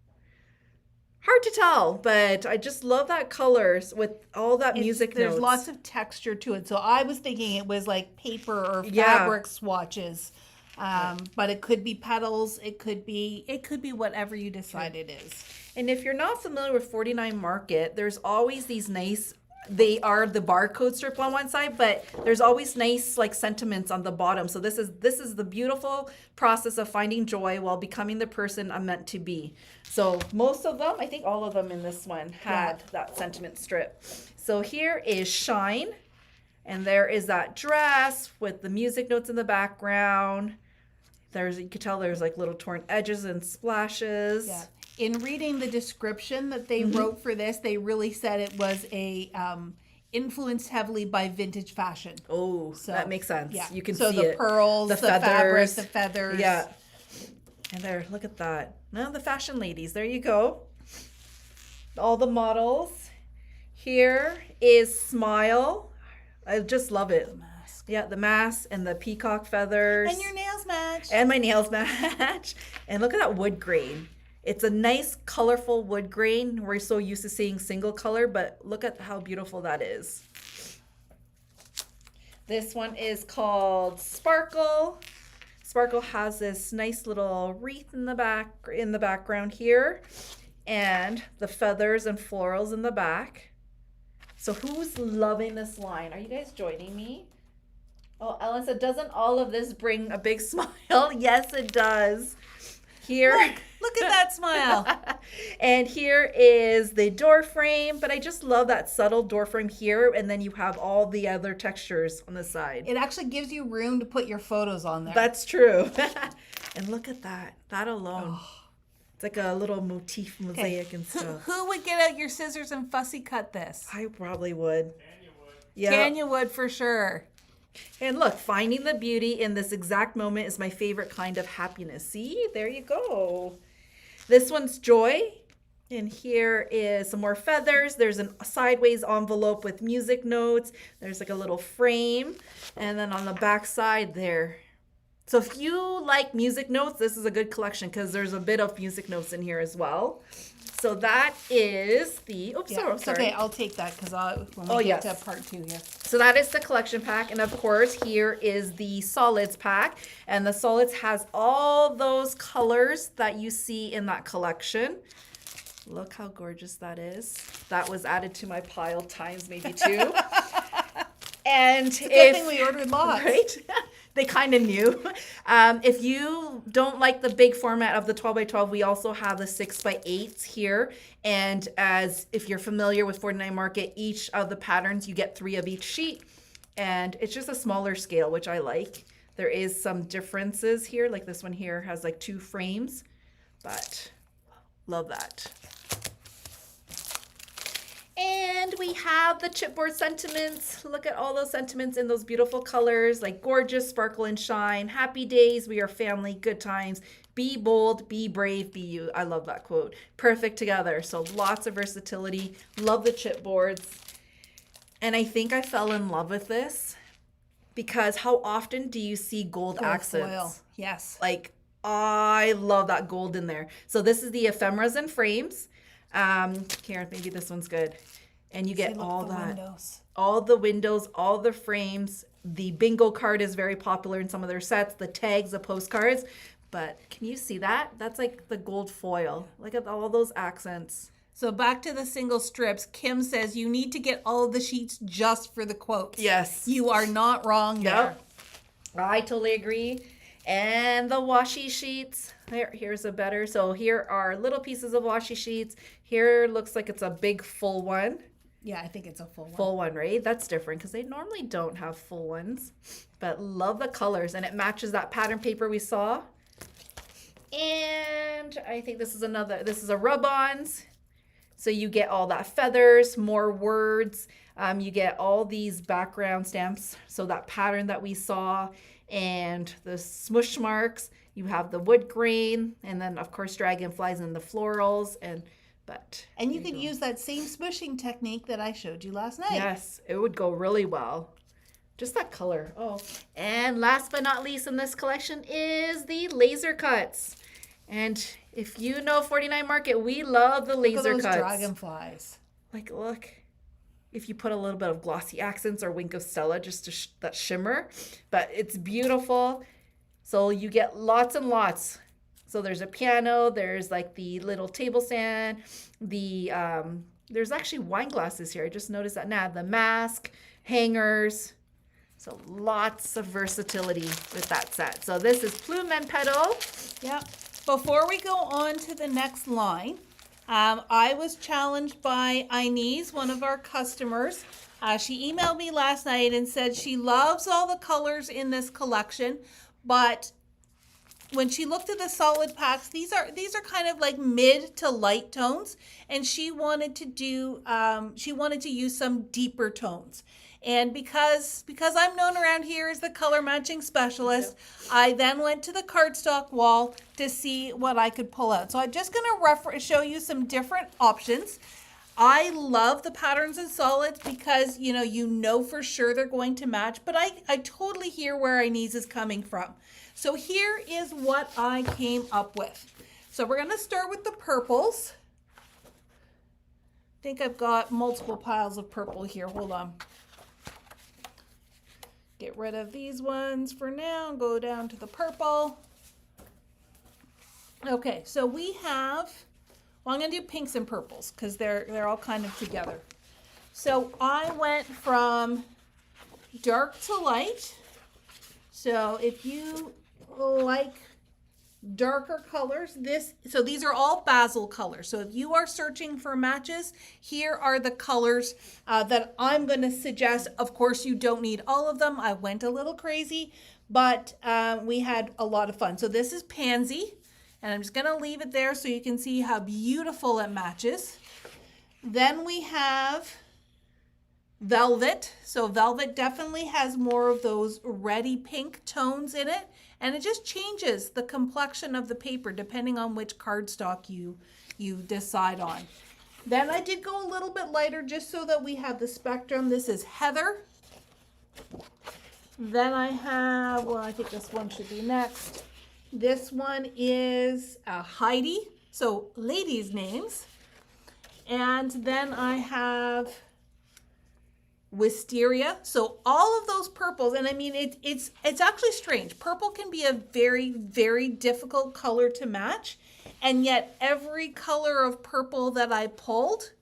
hard to tell, but I just love that colors with all that music There's notes. lots of texture to it. So I was thinking it was like paper or fabric swatches. But it could be petals. It could be whatever you decide it is. And if you're not familiar with 49 Market, there's always these nice, they are the barcode strip on one side, but there's always nice like sentiments on the bottom. So this is the beautiful process of finding joy while becoming the person I'm meant to be. So most of them, I think all of them in this one had that sentiment strip. So here is Shine, and there is that dress with the music notes in the background. You could tell there's like little torn edges and splashes. Yeah. In reading the description that they wrote for this, they really said it was influenced heavily by vintage fashion. Oh, so that makes sense. Yeah. You can see the it. Pearls, the fabric, the feathers. Yeah. And there, look at that. Now the fashion ladies. There you go. All the models. Here is Smile. I just love it. Yeah, the mask and the peacock feathers. And your nails match. And my nails match. And look at that wood grain. It's a nice, colorful wood grain. We're so used to seeing single color, but look at how beautiful that is. This one is called Sparkle. Sparkle has this nice little wreath in the background here, and the feathers and florals in the back. So who's loving this line? Are you guys joining me? Oh, Ellen said, doesn't all of this bring a big smile? Yes, it does. Here. Look at that smile. And here is the door frame, but I just love that subtle door frame here, and then you have all the other textures on the side. It actually gives you room to put your photos on there. That's true. And look at that. That alone. Oh. It's like a little mosaic and stuff. Who would get out your scissors and fussy cut this? I probably would. Tanya would. Yeah. Tanya would for sure. And look, finding the beauty in this exact moment is my favorite kind of happiness. See, there you go. This one's Joy. And here is some more feathers. There's a sideways envelope with music notes. There's like a little frame. And then on the back side there, So if you like music notes, this is a good collection because there's a bit of music notes in here as well. So that is the, Yeah, it's sorry. okay, I'll take that because when we Oh, get yes. to part 2 here. So that is the collection pack. And of course, here is the solids pack. And the solids has all those colors that you see in that collection. Look how gorgeous that is. That was added to my pile times maybe 2. And It's a good thing we ordered lots. Right? They kind of knew. If you don't like the big format of the 12 by 12, we also have the 6 by 8s here. And as if you're familiar with 49 Market, each of the patterns, you get 3 of each sheet. And it's just a smaller scale, which I like. There is some differences here. Like this one here has like 2 frames, but love that. And we have the chipboard sentiments. Look at all those sentiments in those beautiful colors, like gorgeous, sparkle and shine. Happy days, we are family, good times. Be bold, be brave, be you. I love that quote. Perfect together. So lots of versatility. Love the chipboards. And I think I fell in love with this because how often do you see gold accents? Foil. Yes. Like, I love that gold in there. So this is the ephemeras and frames. Karen, maybe this one's good. And you get all that. Windows. All the windows, all the frames. The bingo card is very popular in some of their sets. The tags, the postcards. But can you see that? That's like the gold foil. Look at all those accents. So back to the single strips. Kim says you need to get all of the sheets just for the quotes. Yes. You are not wrong there. Yep. I totally agree. And the washi sheets. Here's a better. So here are little pieces of washi sheets. Here looks like it's a big full one. Yeah, I think it's a full one. Full one, right? That's different because they normally don't have full ones. But love the colors, and it matches that pattern paper we saw. And I think this is a rub-ons. So you get all that feathers, more words. You get all these background stamps. So that pattern that we saw and the smush marks. You have the wood grain, and then of course dragonflies and the florals, and you could use that same smushing technique that I showed you last night. yes, it would go really well. Just that color. Oh, and last but not least in this collection is the laser cuts. And if you know 49 Market, we love the laser Look at those cuts. dragonflies. Like, look, if you put a little bit of glossy accents or wink of Stella, just to that shimmer, but it's beautiful. So you get lots and lots. So there's a piano, there's like the little table stand, there's actually wine glasses here. I just noticed that now. The mask, hangers. So lots of versatility with that set. So this is plume and petal. Yep. Before we go on to the next line, I was challenged by Inez, one of our customers. She emailed me last night and said she loves all the colors in this collection, but when she looked at the solid packs, these are kind of like mid to light tones, and she wanted to use some deeper tones. And because I'm known around here as the color matching specialist, I then went to the cardstock wall to see what I could pull out. So I'm just going to show you some different options. I love the patterns and solids because you know for sure they're going to match, but I totally hear where Inez is coming from. So here is what I came up with. So we're going to start with the purples. I think I've got multiple piles of purple here. Hold on. Get rid of these ones for now. Go down to the purple. Okay, so we have, well, I'm going to do pinks and purples because they're all kind of together. So I went from dark to light. So if you like darker colors, these are all basil colors. So if you are searching for matches, here are the colors that I'm going to suggest. Of course, you don't need all of them. I went a little crazy, but we had a lot of fun. So this is pansy, and I'm just going to leave it there so you can see how beautiful it matches. Then we have velvet. So velvet definitely has more of those reddy pink tones in it, and it just changes the complexion of the paper depending on which cardstock you decide on. Then I did go a little bit lighter just so that we have the spectrum. This is heather. Then I have, well, I think this one should be next. This one is Heidi, so ladies' names. And then I have Wisteria. So all of those purples, and I mean, it's actually strange. Purple can be a very, very difficult color to match. And yet every color of purple that I pulled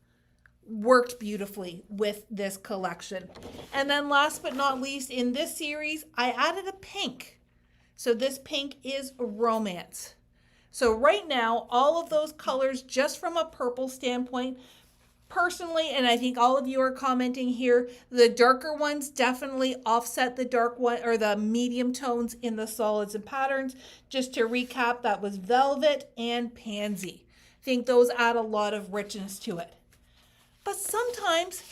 worked beautifully with this collection. And then last but not least, in this series, I added a pink. So this pink is Romance. So right now, all of those colors, just from a purple standpoint, personally, and I think all of you are commenting here, the darker ones definitely offset the dark one or the medium tones in the solids and patterns. Just to recap, that was Velvet and Pansy. I think those add a lot of richness to it. But sometimes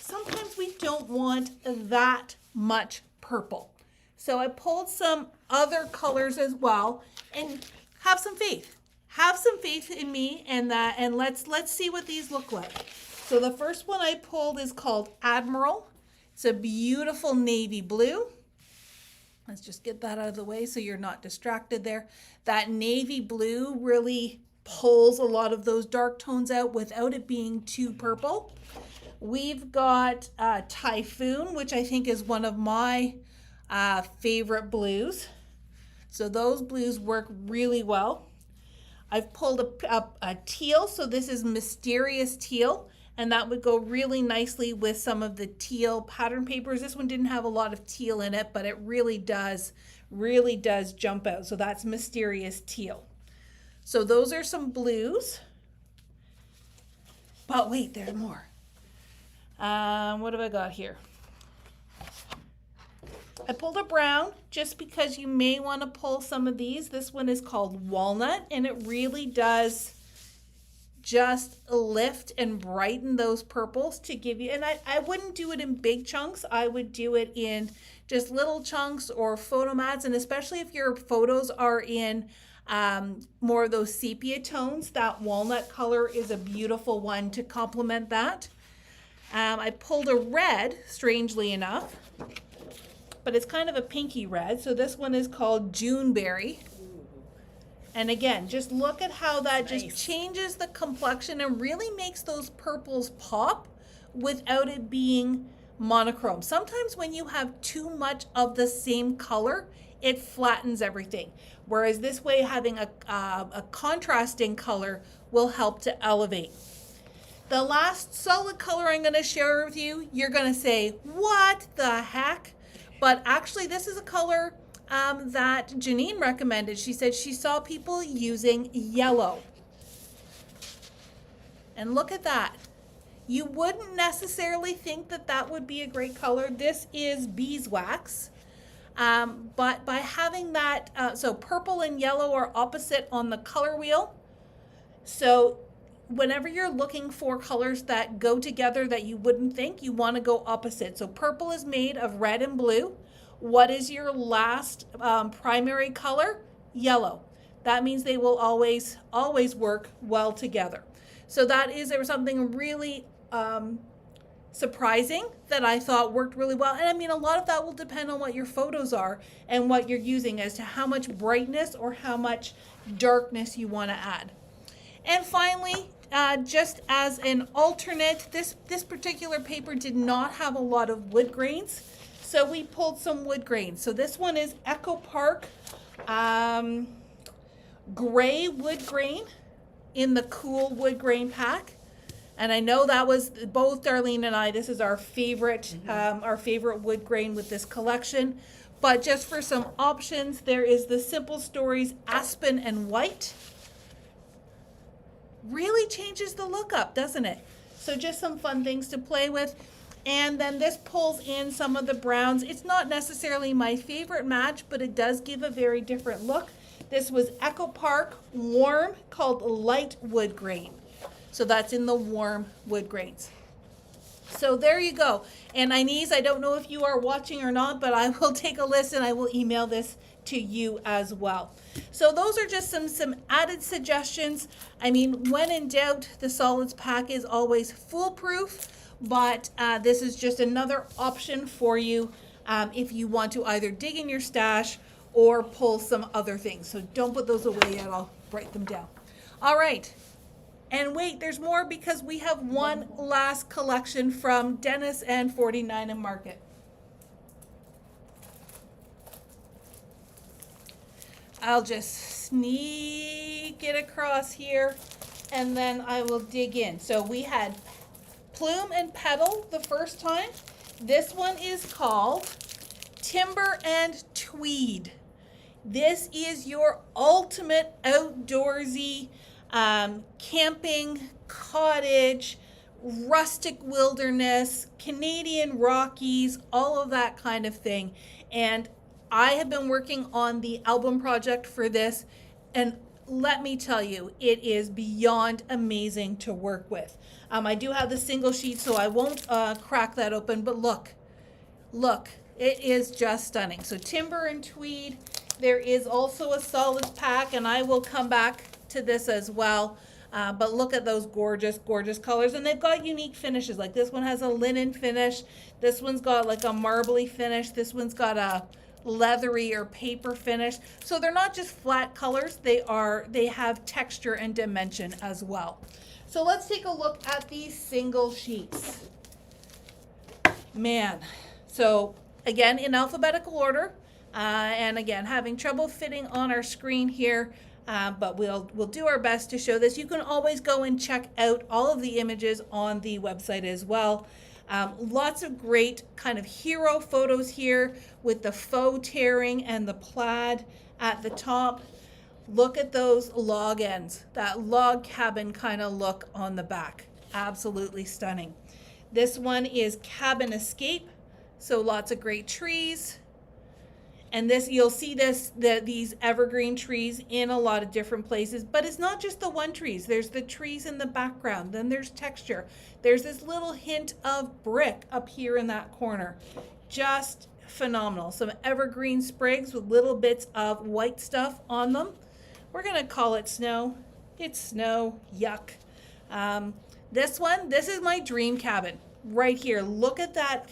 we don't want that much purple. So I pulled some other colors as well, and have some faith. Have some faith in me and that, and let's see what these look like. So the first one I pulled is called Admiral. It's a beautiful navy blue. Let's just get that out of the way so you're not distracted there. That navy blue really pulls a lot of those dark tones out without it being too purple. We've got Typhoon, which I think is one of my favorite blues. So those blues work really well. I've pulled a teal, so this is Mysterious Teal, and that would go really nicely with some of the teal pattern papers. This one didn't have a lot of teal in it, but it really does jump out. So that's Mysterious Teal. So those are some blues. But wait, there's more. What have I got here? I pulled a brown just because you may want to pull some of these. This one is called Walnut, and it really does just lift and brighten those purples to give you, and I wouldn't do it in big chunks. I would do it in just little chunks or photo mats, and especially if your photos are in more of those sepia tones, that walnut color is a beautiful one to complement that. I pulled a red, strangely enough, but it's kind of a pinky red. So this one is called Juneberry. And again, just look at how that just changes the complexion and really makes those purples pop without it being monochrome. Sometimes when you have too much of the same color, it flattens everything. Whereas this way, having a contrasting color will help to elevate. The last solid color I'm going to share with you, you're going to say, what the heck? But actually, this is a color that Janine recommended. She said she saw people using yellow. And look at that. You wouldn't necessarily think that that would be a great color. This is beeswax. But by having that, so purple and yellow are opposite on the color wheel. So whenever you're looking for colors that go together that you wouldn't think, you want to go opposite. So purple is made of red and blue. What is your last primary color? Yellow. That means they will always work well together. So that is something really surprising that I thought worked really well. And I mean, a lot of that will depend on what your photos are and what you're using as to how much brightness or how much darkness you want to add. And finally, just as an alternate, this particular paper did not have a lot of wood grains, so we pulled some wood grains. So this one is Echo Park gray wood grain in the cool wood grain pack. And I know that was both Darlene and I, this is our favorite wood grain with this collection. But just for some options, there is the Simple Stories Aspen and White. Really changes the look up, doesn't it? So just some fun things to play with. And then this pulls in some of the browns. It's not necessarily my favorite match, but it does give a very different look. This was Echo Park Warm, called Light Wood Grain. So that's in the warm wood grains. So there you go. And Inez, I don't know if you are watching or not, but I will take a list and I will email this to you as well. So those are just some added suggestions. I mean, when in doubt, the solids pack is always foolproof, but this is just another option for you if you want to either dig in your stash or pull some other things. So don't put those away yet. I'll write them down. All right. And wait, there's more because we have one last collection from Dennis and 49 and Market. I'll just sneak it across here and then I will dig in. So we had Plume and Petal the first time. This one is called Timber and Tweed. This is your ultimate outdoorsy camping, cottage, rustic wilderness, Canadian Rockies, all of that kind of thing. And I have been working on the album project for this, and let me tell you, it is beyond amazing to work with. I do have the single sheet, so I won't crack that open, but look, it is just stunning. So Timber and Tweed. There is also a solids pack, and I will come back to this as well. But look at those gorgeous, gorgeous colors. And they've got unique finishes. Like this one has a linen finish. This one's got like a marbly finish. This one's got a leathery or paper finish. So they're not just flat colors. They have texture and dimension as well. So let's take a look at these single sheets. Man. So again, in alphabetical order. And again, having trouble fitting on our screen here, but we'll do our best to show this. You can always go and check out all of the images on the website as well. Lots of great kind of hero photos here with the faux tearing and the plaid at the top. Look at those log ends, that log cabin kind of look on the back. Absolutely stunning. This one is Cabin Escape, so lots of great trees. And this, you'll see these evergreen trees in a lot of different places, but it's not just the one trees. There's the trees in the background, then there's texture. There's this little hint of brick up here in that corner. Just phenomenal. Some evergreen sprigs with little bits of white stuff on them. We're gonna call it snow. It's snow, yuck. This is my dream cabin right here. Look at that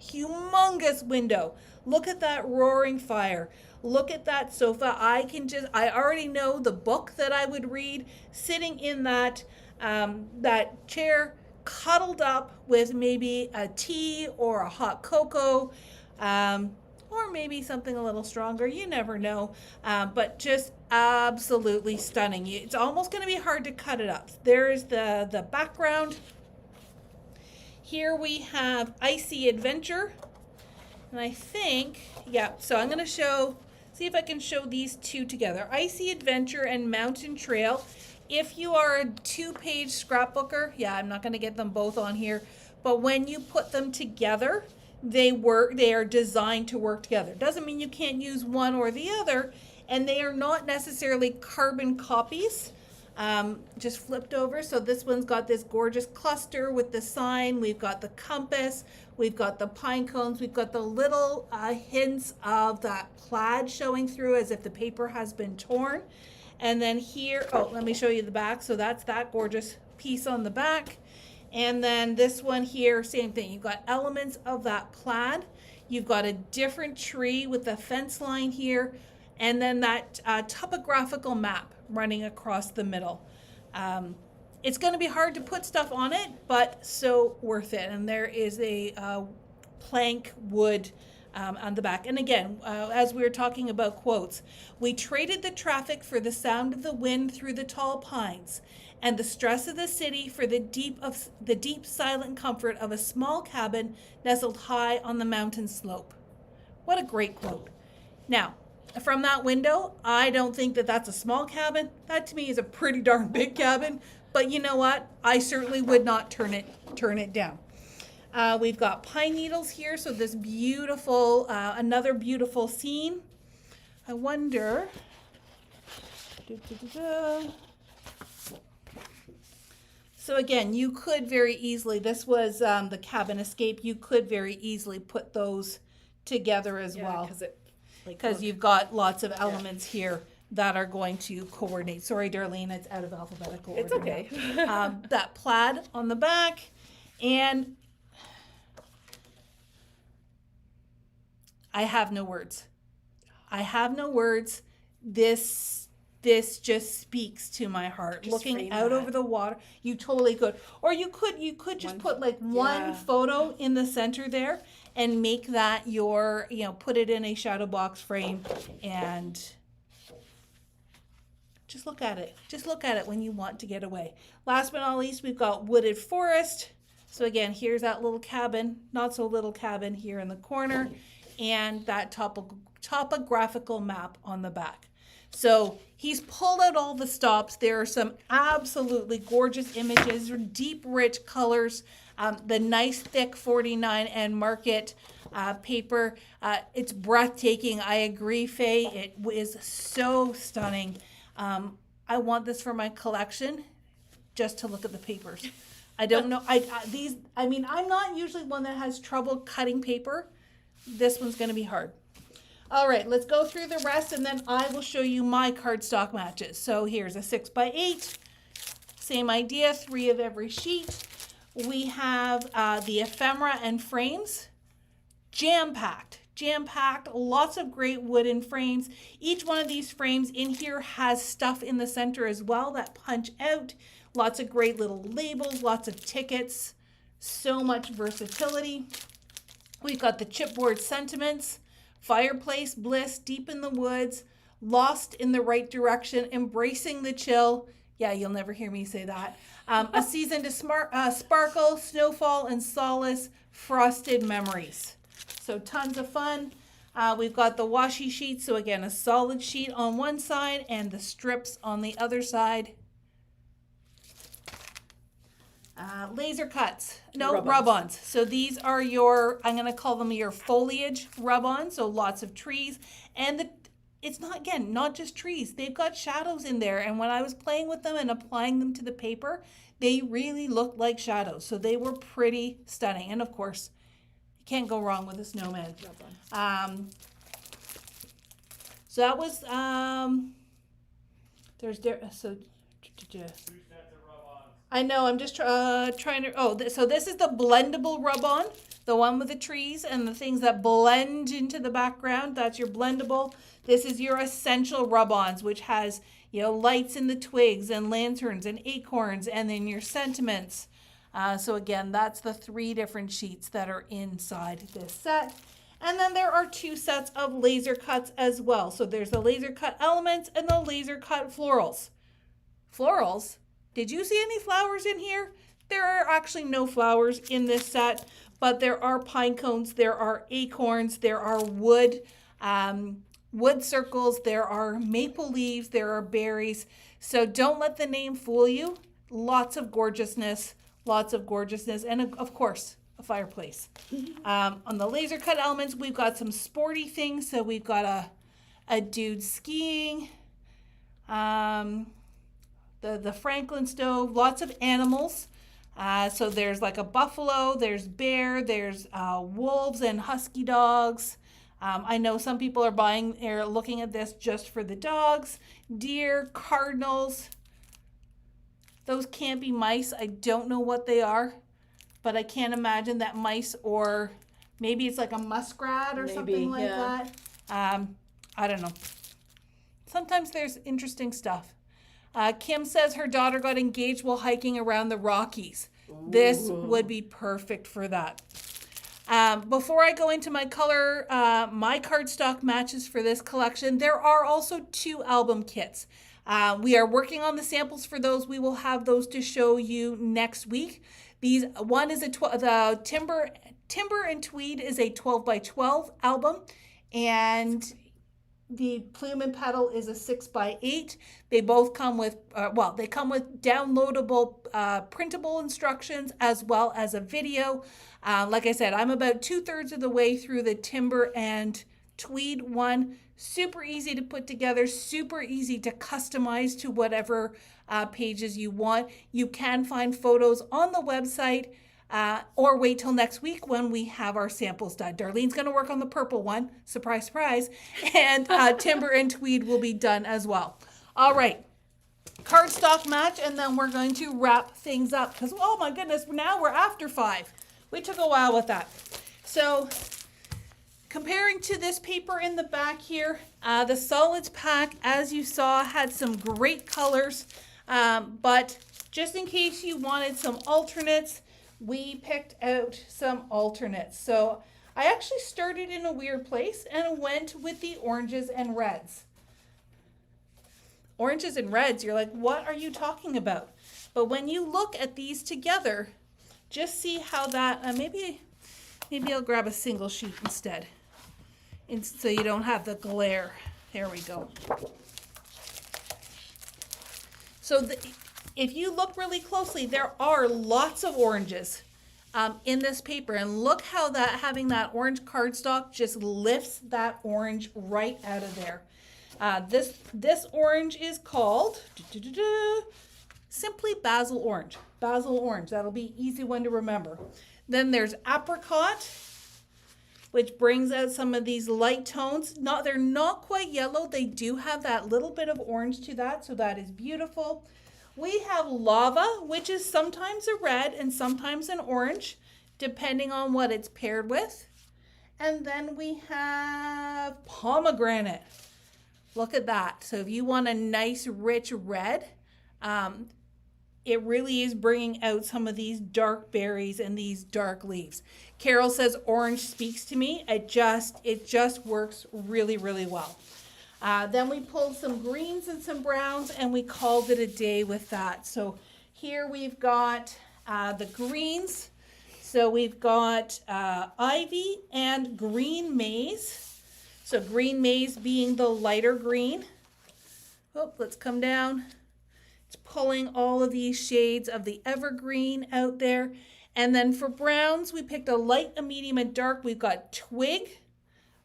humongous window. Look at that roaring fire. Look at that sofa. I already know the book that I would read sitting in that chair, cuddled up with maybe a tea or a hot cocoa, or maybe something a little stronger. You never know. But just absolutely stunning. It's almost going to be hard to cut it up. There's the background. Here we have Icy Adventure. And I think, yeah, so I'm going to see if I can show these two together. Icy Adventure and Mountain Trail. If you are a 2-page scrapbooker, yeah, I'm not going to get them both on here, but when you put them together, they are designed to work together. Doesn't mean you can't use one or the other, and they are not necessarily carbon copies. Just flipped over. So this one's got this gorgeous cluster with the sign. We've got the compass. We've got the pine cones. We've got the little hints of that plaid showing through as if the paper has been torn. And then here, let me show you the back. So that's that gorgeous piece on the back. And then this one here, same thing. You've got elements of that plaid. You've got a different tree with the fence line here. And then that topographical map running across the middle. It's going to be hard to put stuff on it, but so worth it. And there is a plank wood on the back. And again, as we were talking about quotes, we traded the traffic for the sound of the wind through the tall pines, and the stress of the city for the deep silent comfort of a small cabin nestled high on the mountain slope. What a great quote. Now, from that window, I don't think that that's a small cabin. That to me is a pretty darn big cabin. But you know what? I certainly would not turn it down. We've got pine needles here, so this beautiful, another beautiful scene. I wonder. So again, you could very easily. This was the Cabin Escape. You could very easily put those together as well. Because you've got lots of elements here that are going to coordinate. Sorry, Darlene, it's out of alphabetical order. It's okay. That plaid on the back. And I have no words. I have no words. This just speaks to my heart. Just Looking frame out that. over the water, you totally could. Or you could just put like one photo in the center there and make that your, put it in a shadow box frame and just look at it. Just look at it when you want to get away. Last but not least, we've got wooded forest. So again, here's that little cabin, not so little cabin here in the corner, and that topographical map on the back. So he's pulled out all the stops. There are some absolutely gorgeous images, deep, rich colors, the nice thick 49 and market paper. It's breathtaking. I agree, Faye. It is so stunning. I want this for my collection just to look at the papers. I don't know. I'm not usually one that has trouble cutting paper. This one's going to be hard. All right, let's go through the rest and then I will show you my cardstock matches. So here's a 6x8. Same idea, 3 of every sheet. We have the ephemera and frames. Jam-packed, lots of great wooden frames. Each one of these frames in here has stuff in the center as well that punch out. Lots of great little labels, lots of tickets, so much versatility. We've got the chipboard sentiments, fireplace bliss, deep in the woods, lost in the right direction, embracing the chill. Yeah, you'll never hear me say that. A season to sparkle, snowfall and solace, frosted memories. So tons of fun. We've got the washi sheet. So again, a solid sheet on one side and the strips on the other side. Laser cuts, rub-ons. So these are your, I'm going to call them your foliage rub-ons. So lots of trees. And it's not just trees. They've got shadows in there. And when I was playing with them and applying them to the paper, they really looked like shadows. So they were pretty stunning. And of course, you can't go wrong with a snowman. So that was, I know, I'm just trying to, so this is the blendable rub-on, the one with the trees and the things that blend into the background. That's your blendable. This is your essential rub-ons, which has, lights in the twigs and lanterns and acorns, and then your sentiments. So again, that's the 3 different sheets that are inside this set. And then there are 2 sets of laser cuts as well. So there's the laser cut elements and the laser cut florals. Florals? Did you see any flowers in here? There are actually no flowers in this set, but there are pine cones, there are acorns, there are wood circles, there are maple leaves, there are berries. So don't let the name fool you. Lots of gorgeousness, and of course, a fireplace. On the laser cut elements, we've got some sporty things. So we've got a dude skiing, the Franklin stove, lots of animals. So there's like a buffalo, there's bear, there's wolves and husky dogs. I know some people are looking at this just for the dogs, deer, cardinals. Those can't be mice. I don't know what they are, but I can't imagine that mice, or maybe it's like a muskrat or something like that. I don't know. Sometimes there's interesting stuff. Kim says her daughter got engaged while hiking around the Rockies. Ooh. This would be perfect for that. Before I go into my my cardstock matches for this collection, there are also 2 album kits. We are working on the samples for those. We will have those to show you next week. One is the Timber and Tweed is a 12x12 album, and the Plume and Petal is a 6x8. They both come with, they come with downloadable printable instructions as well as a video. Like I said, I'm about 2/3 of the way through the Timber and Tweed one. Super easy to put together, super easy to customize to whatever pages you want. You can find photos on the website, or wait till next week when we have our samples done. Darlene's going to work on the purple one, surprise, surprise, and Timber and Tweed will be done as well. All right, cardstock match, and then we're going to wrap things up because, oh my goodness, now we're after 5. We took a while with that. So comparing to this paper in the back here, the solids pack, as you saw, had some great colors, but just in case you wanted some alternates, we picked out some alternates. So I actually started in a weird place and went with the oranges and reds. Oranges and reds, you're like, what are you talking about? But when you look at these together, just see how that, maybe I'll grab a single sheet instead. So you don't have the glare. There we go. So if you look really closely, there are lots of oranges in this paper. And look how that having that orange cardstock just lifts that orange right out of there. This orange is called simply basil orange. Basil orange. That'll be an easy one to remember. Then there's apricot, which brings out some of these light tones. They're not quite yellow. They do have that little bit of orange to that, so that is beautiful. We have lava, which is sometimes a red and sometimes an orange, depending on what it's paired with. And then we have pomegranate. Look at that. So if you want a nice rich red, it really is bringing out some of these dark berries and these dark leaves. Carol says orange speaks to me. It just works really, really well. Then we pulled some greens and some browns and we called it a day with that. So here we've got the greens. So we've got ivy and green maize. So green maize being the lighter green. Oh, let's come down. It's pulling all of these shades of the evergreen out there. And then for browns, we picked a light, a medium, and dark. We've got twig,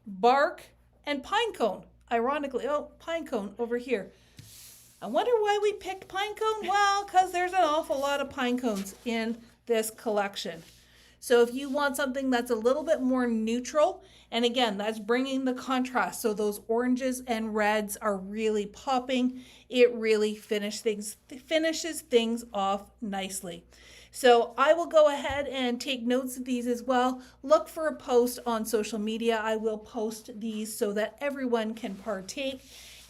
bark, and pine cone. Ironically, pine cone over here. I wonder why we picked pine cone. Well, because there's an awful lot of pine cones in this collection. So if you want something that's a little bit more neutral, and again, that's bringing the contrast. So those oranges and reds are really popping. It really finishes things off nicely. So I will go ahead and take notes of these as well. Look for a post on social media. I will post these so that everyone can partake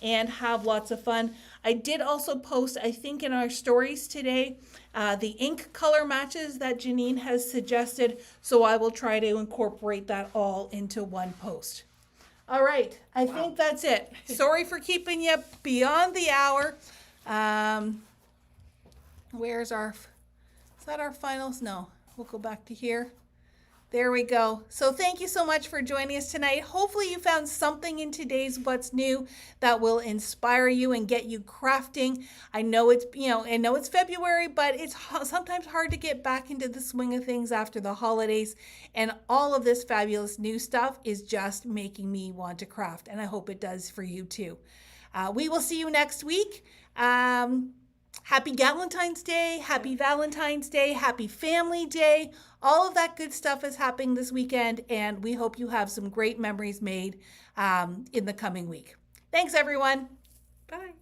and have lots of fun. I did also post, I think in our stories today, the ink color matches that Janine has suggested. So I will try to incorporate that all into one post. All right, I think that's it. Sorry for keeping you beyond the hour. Is that our finals? No, we'll go back to here. There we go. So thank you so much for joining us tonight. Hopefully you found something in today's What's New that will inspire you and get you crafting. I know it's February, but it's sometimes hard to get back into the swing of things after the holidays. And all of this fabulous new stuff is just making me want to craft. And I hope it does for you too. We will see you next week. Happy Galentine's Day, happy Valentine's Day, happy Family Day. All of that good stuff is happening this weekend, and we hope you have some great memories made in the coming week. Thanks, everyone. Bye.